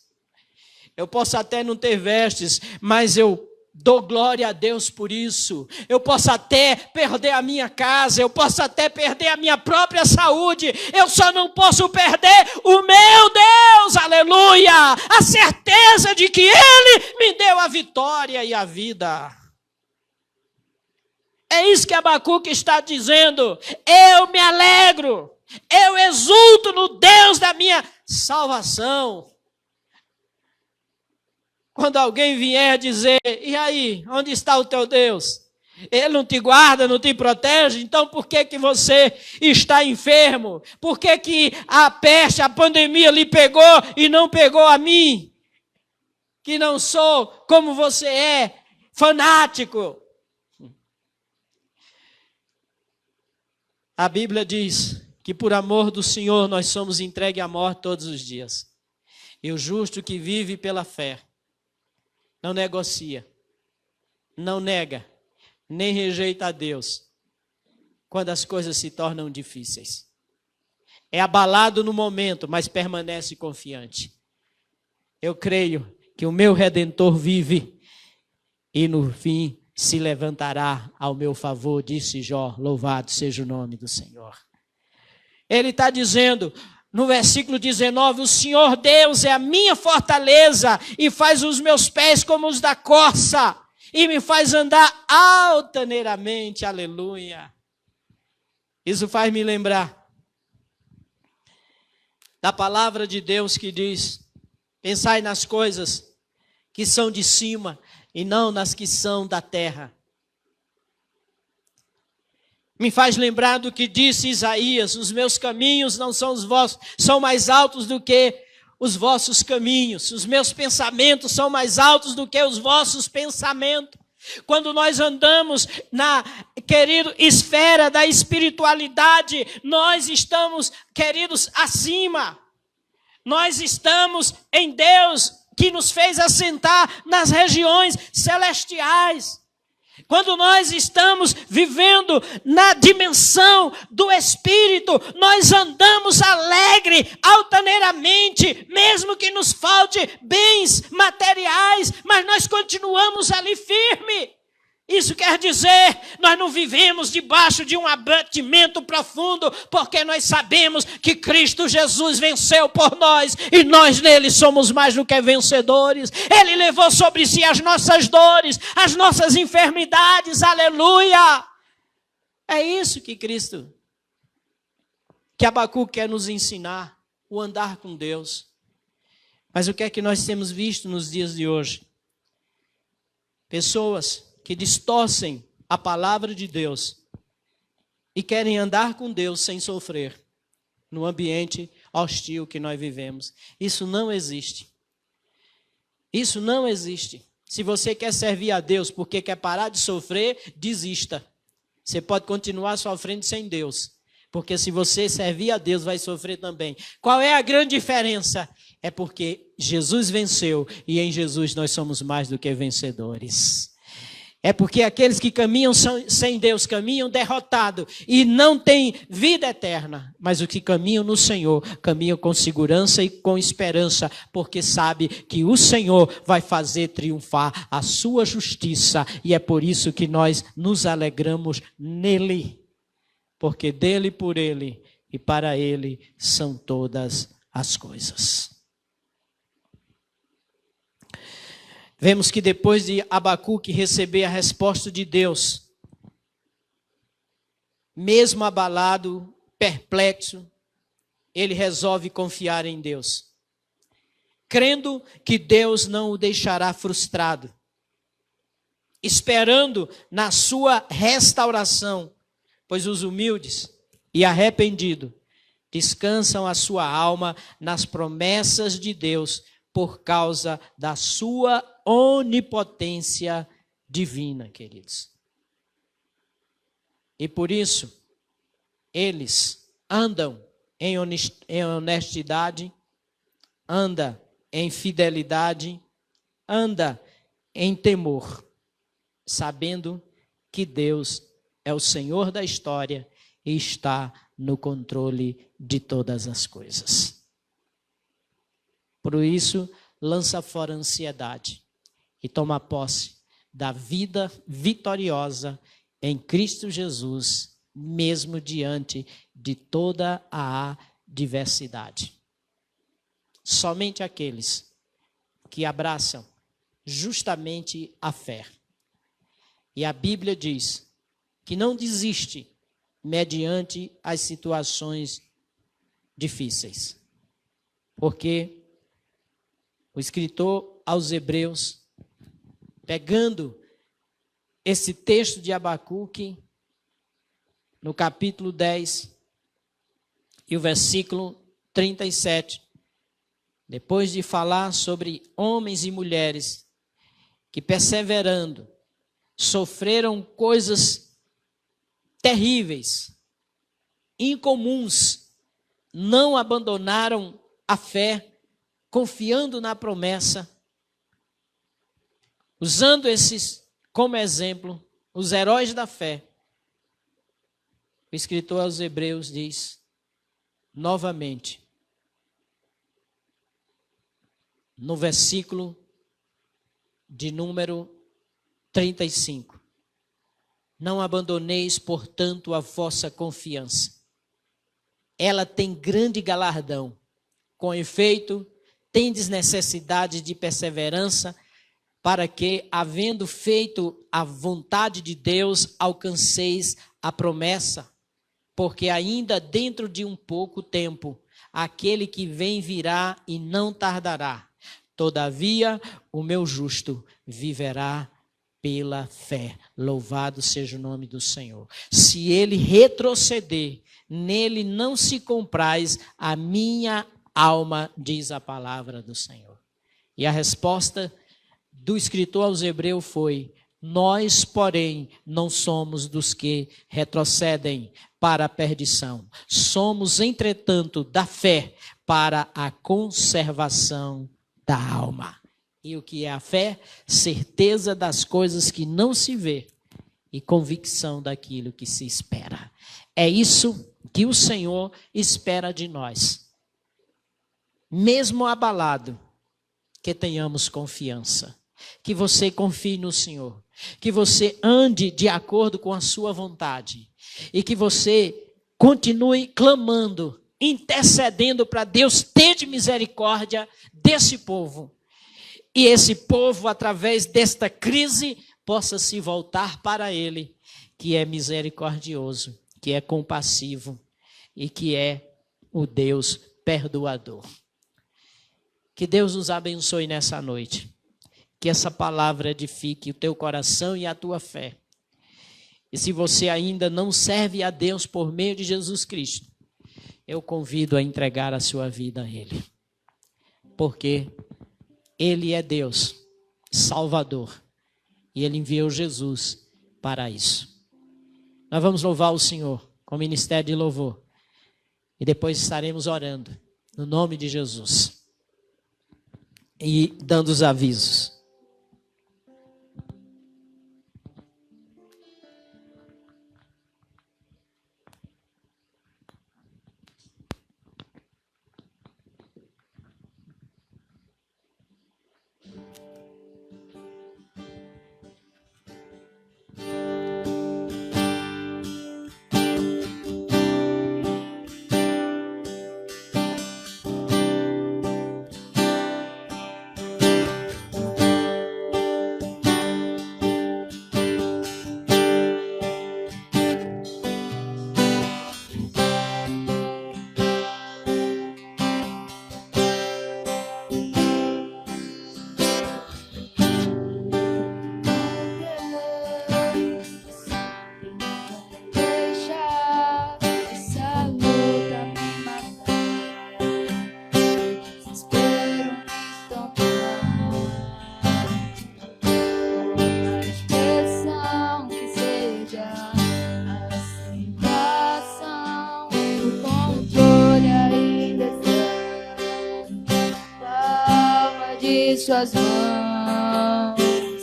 Eu posso até não ter vestes, mas eu Dou glória a Deus por isso. Eu posso até perder a minha casa, eu posso até perder a minha própria saúde, eu só não posso perder o meu Deus, aleluia! A certeza de que Ele me deu a vitória e a vida. É isso que Abacuque está dizendo. Eu me alegro, eu exulto no Deus da minha salvação. Quando alguém vier dizer, e aí, onde está o teu Deus? Ele não te guarda, não te protege, então por que que você está enfermo? Por que que a peste, a pandemia lhe pegou e não pegou a mim? Que não sou como você é, fanático. A Bíblia diz que por amor do Senhor nós somos entregues à morte todos os dias. E o justo que vive pela fé não negocia, não nega, nem rejeita a Deus quando as coisas se tornam difíceis. É abalado no momento, mas permanece confiante. Eu creio que o meu Redentor vive e no fim se levantará ao meu favor, disse Jó, louvado seja o nome do Senhor. Ele está dizendo, no versículo 19, o Senhor Deus é a minha fortaleza e faz os meus pés como os da corça e me faz andar altaneiramente, aleluia. Isso faz me lembrar da palavra de Deus que diz, pensai nas coisas que são de cima e não nas que são da terra. Me faz lembrar do que disse Isaías, os meus caminhos não são os vossos, são mais altos do que os vossos caminhos. Os meus pensamentos são mais altos do que os vossos pensamentos. Quando nós andamos na, querido, esfera da espiritualidade, nós estamos, queridos, acima. Nós estamos em Deus que nos fez assentar nas regiões celestiais. Quando nós estamos vivendo na dimensão do Espírito, nós andamos alegre, altaneiramente, mesmo que nos falte bens materiais, mas nós continuamos ali firme. Isso quer dizer, nós não vivemos debaixo de um abatimento profundo, porque nós sabemos que Cristo Jesus venceu por nós, e nós nele somos mais do que vencedores. Ele levou sobre si as nossas dores, as nossas enfermidades, aleluia! É isso que Cristo, que Abacuque quer nos ensinar, o andar com Deus. Mas o que é que nós temos visto nos dias de hoje? Pessoas que distorcem a palavra de Deus e querem andar com Deus sem sofrer no ambiente hostil que nós vivemos. Isso não existe. Isso não existe. Se você quer servir a Deus porque quer parar de sofrer, desista. Você pode continuar sofrendo sem Deus, porque se você servir a Deus, vai sofrer também. Qual é a grande diferença? É porque Jesus venceu e em Jesus nós somos mais do que vencedores. É porque aqueles que caminham sem Deus caminham derrotados e não têm vida eterna. Mas os que caminham no Senhor caminham com segurança e com esperança, porque sabe que o Senhor vai fazer triunfar a sua justiça. E é por isso que nós nos alegramos nele. Porque dele, por ele e para ele são todas as coisas. Vemos que depois de Abacuque receber a resposta de Deus, mesmo abalado, perplexo, ele resolve confiar em Deus, crendo que Deus não o deixará frustrado, esperando na sua restauração, pois os humildes e arrependidos descansam a sua alma nas promessas de Deus por causa da sua onipotência divina, queridos. E por isso, eles andam em honestidade, andam em fidelidade, andam em temor, sabendo que Deus é o Senhor da história e está no controle de todas as coisas. Por isso, lança fora a ansiedade e toma posse da vida vitoriosa em Cristo Jesus, mesmo diante de toda a adversidade. Somente aqueles que abraçam justamente a fé. E a Bíblia diz que não desiste mediante as situações difíceis. Porque o escritor aos Hebreus, pegando esse texto de Abacuque, no capítulo 10, e o versículo 37, depois de falar sobre homens e mulheres que, perseverando, sofreram coisas terríveis, incomuns, não abandonaram a fé, confiando na promessa, usando esses como exemplo, os heróis da fé. O escritor aos Hebreus diz, novamente, no versículo de número 35, não abandoneis, portanto, a vossa confiança. Ela tem grande galardão. Com efeito, tendes necessidade de perseverança, para que, havendo feito a vontade de Deus, alcanceis a promessa. Porque ainda dentro de um pouco tempo, aquele que vem virá e não tardará. Todavia, o meu justo viverá pela fé. Louvado seja o nome do Senhor. Se ele retroceder, nele não se compraz a minha alma, diz a palavra do Senhor. E a resposta do escritor aos Hebreus foi: nós, porém, não somos dos que retrocedem para a perdição. Somos, entretanto, da fé para a conservação da alma. E o que é a fé? Certeza das coisas que não se vê e convicção daquilo que se espera. É isso que o Senhor espera de nós. Mesmo abalado, que tenhamos confiança. Que você confie no Senhor. Que você ande de acordo com a sua vontade. E que você continue clamando, intercedendo para Deus ter de misericórdia desse povo. E esse povo, através desta crise, possa se voltar para Ele, que é misericordioso, que é compassivo e que é o Deus perdoador. Que Deus nos abençoe nessa noite. Que essa palavra edifique o teu coração e a tua fé. E se você ainda não serve a Deus por meio de Jesus Cristo, eu convido a entregar a sua vida a Ele. Porque Ele é Deus, Salvador. E Ele enviou Jesus para isso. Nós vamos louvar o Senhor com o ministério de louvor. E depois estaremos orando no nome de Jesus. E dando os avisos. Suas mãos,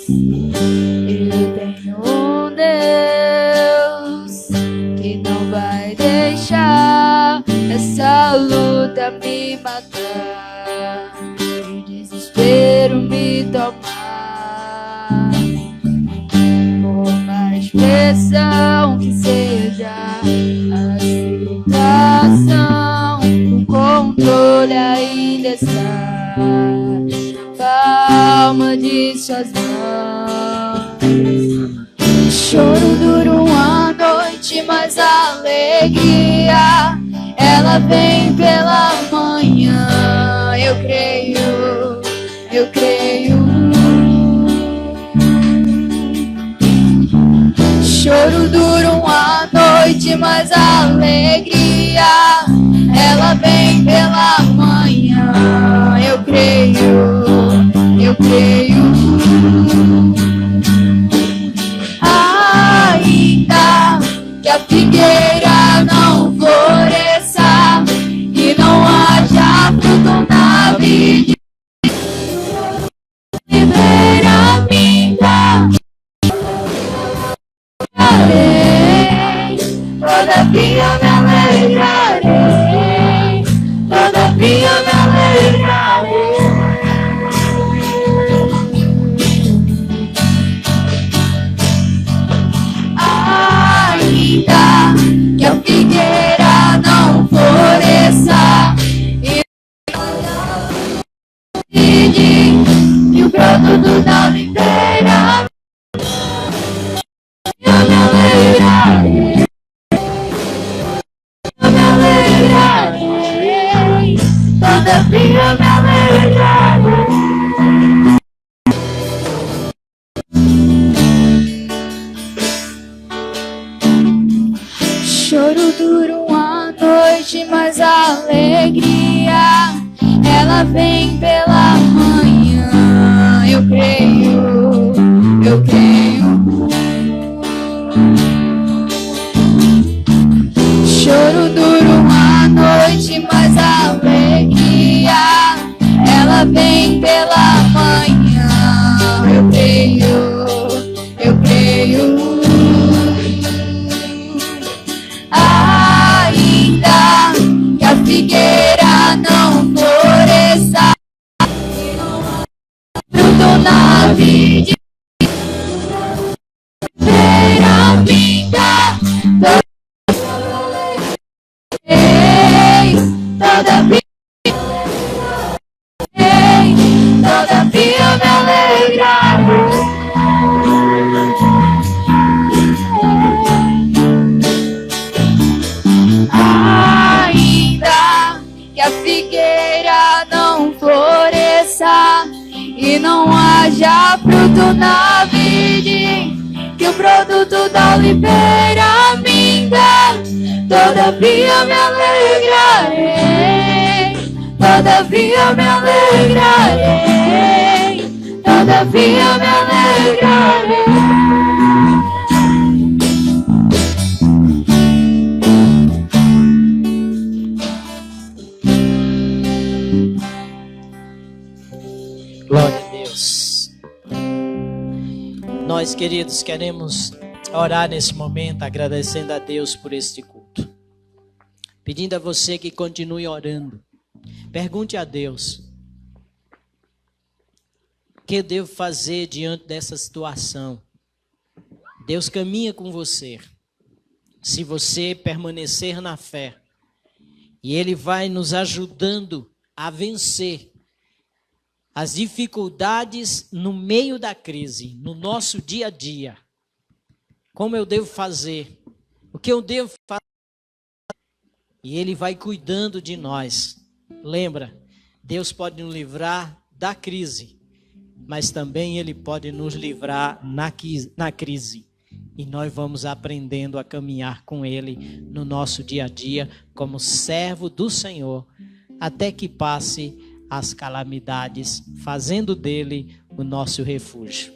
eu tenho um Deus que não vai deixar essa luta me matar, o desespero me tomar. direção, que seja aceitação. O controle ainda está na palma de suas mãos. Choro dura uma noite, mas a alegria ela vem pela manhã. Eu creio, eu creio. Choro dura uma noite, mas a alegria ela vem pela manhã. Eu creio, eu creio. Ainda que a figueira não floresça e não haja fruto na vida, libera minha. Todavia me alegrarei, todavia me alegrarei. Ainda que a figueira não floresça e o produto da videira, eu me alegrarei. Todavia me alegrarei. Choro dura uma noite, mas a alegria ela vem pela manhã. Eu creio, eu creio. Choro dura uma noite, mas a alegria ela vem pela manhã. Eu creio, eu creio. Ainda que a figueira não floresça, fruto na vida, feira vinda. Todavia me alegrarei. Ainda que a figueira não floresça e não haja fruto na vide, que o produto da oliveira minga, todavia me alegrarei, todavia me alegrarei, todavia me alegrarei. Glória a Deus. Nós, queridos, queremos orar nesse momento, agradecendo a Deus por este culto. Pedindo a você que continue orando. Pergunte a Deus: o que eu devo fazer diante dessa situação? Deus caminha com você. Se você permanecer na fé, e Ele vai nos ajudando a vencer as dificuldades no meio da crise, no nosso dia a dia. Como eu devo fazer? O que eu devo fazer? E Ele vai cuidando de nós. Lembra, Deus pode nos livrar da crise, mas também Ele pode nos livrar na crise. E nós vamos aprendendo a caminhar com Ele no nosso dia a dia, como servo do Senhor, até que passe as calamidades, fazendo dele o nosso refúgio.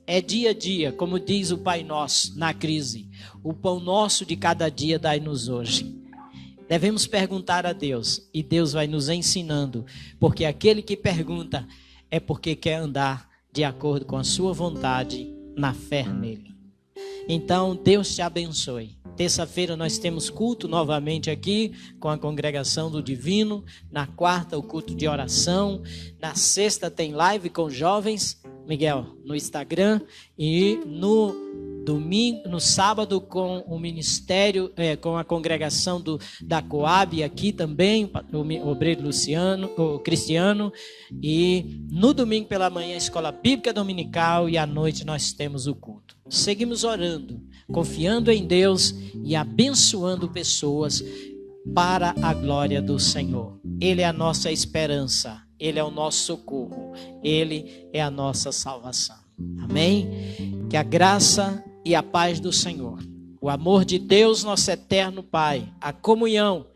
É dia a dia, como diz o Pai Nosso na crise: o pão nosso de cada dia dai-nos hoje. Devemos perguntar a Deus, e Deus vai nos ensinando, porque aquele que pergunta é porque quer andar de acordo com a sua vontade, na fé nele. Então, Deus te abençoe. Terça-feira nós temos culto novamente aqui com a congregação do Divino. Na quarta, o culto de oração. Na sexta tem live com jovens. Miguel, no Instagram, e no sábado com o ministério, com a congregação da Coab aqui também, o obreiro Luciano, o Cristiano, e no domingo pela manhã a escola bíblica dominical, e à noite nós temos o culto. Seguimos orando, confiando em Deus e abençoando pessoas para a glória do Senhor. Ele é a nossa esperança, Ele é o nosso socorro, Ele é a nossa salvação. Amém? Que a graça e a paz do Senhor, o amor de Deus, nosso eterno Pai, a comunhão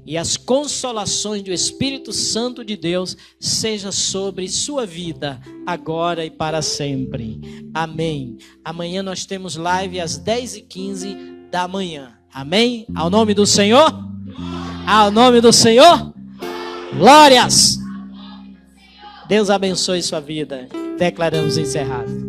e as consolações do Espírito Santo de Deus seja sobre sua vida, agora e para sempre. Amém. Amanhã nós temos live às 10h15 da manhã. Amém? Ao nome do Senhor? Ao nome do Senhor? Glórias! Deus abençoe sua vida. Declaramos encerrado.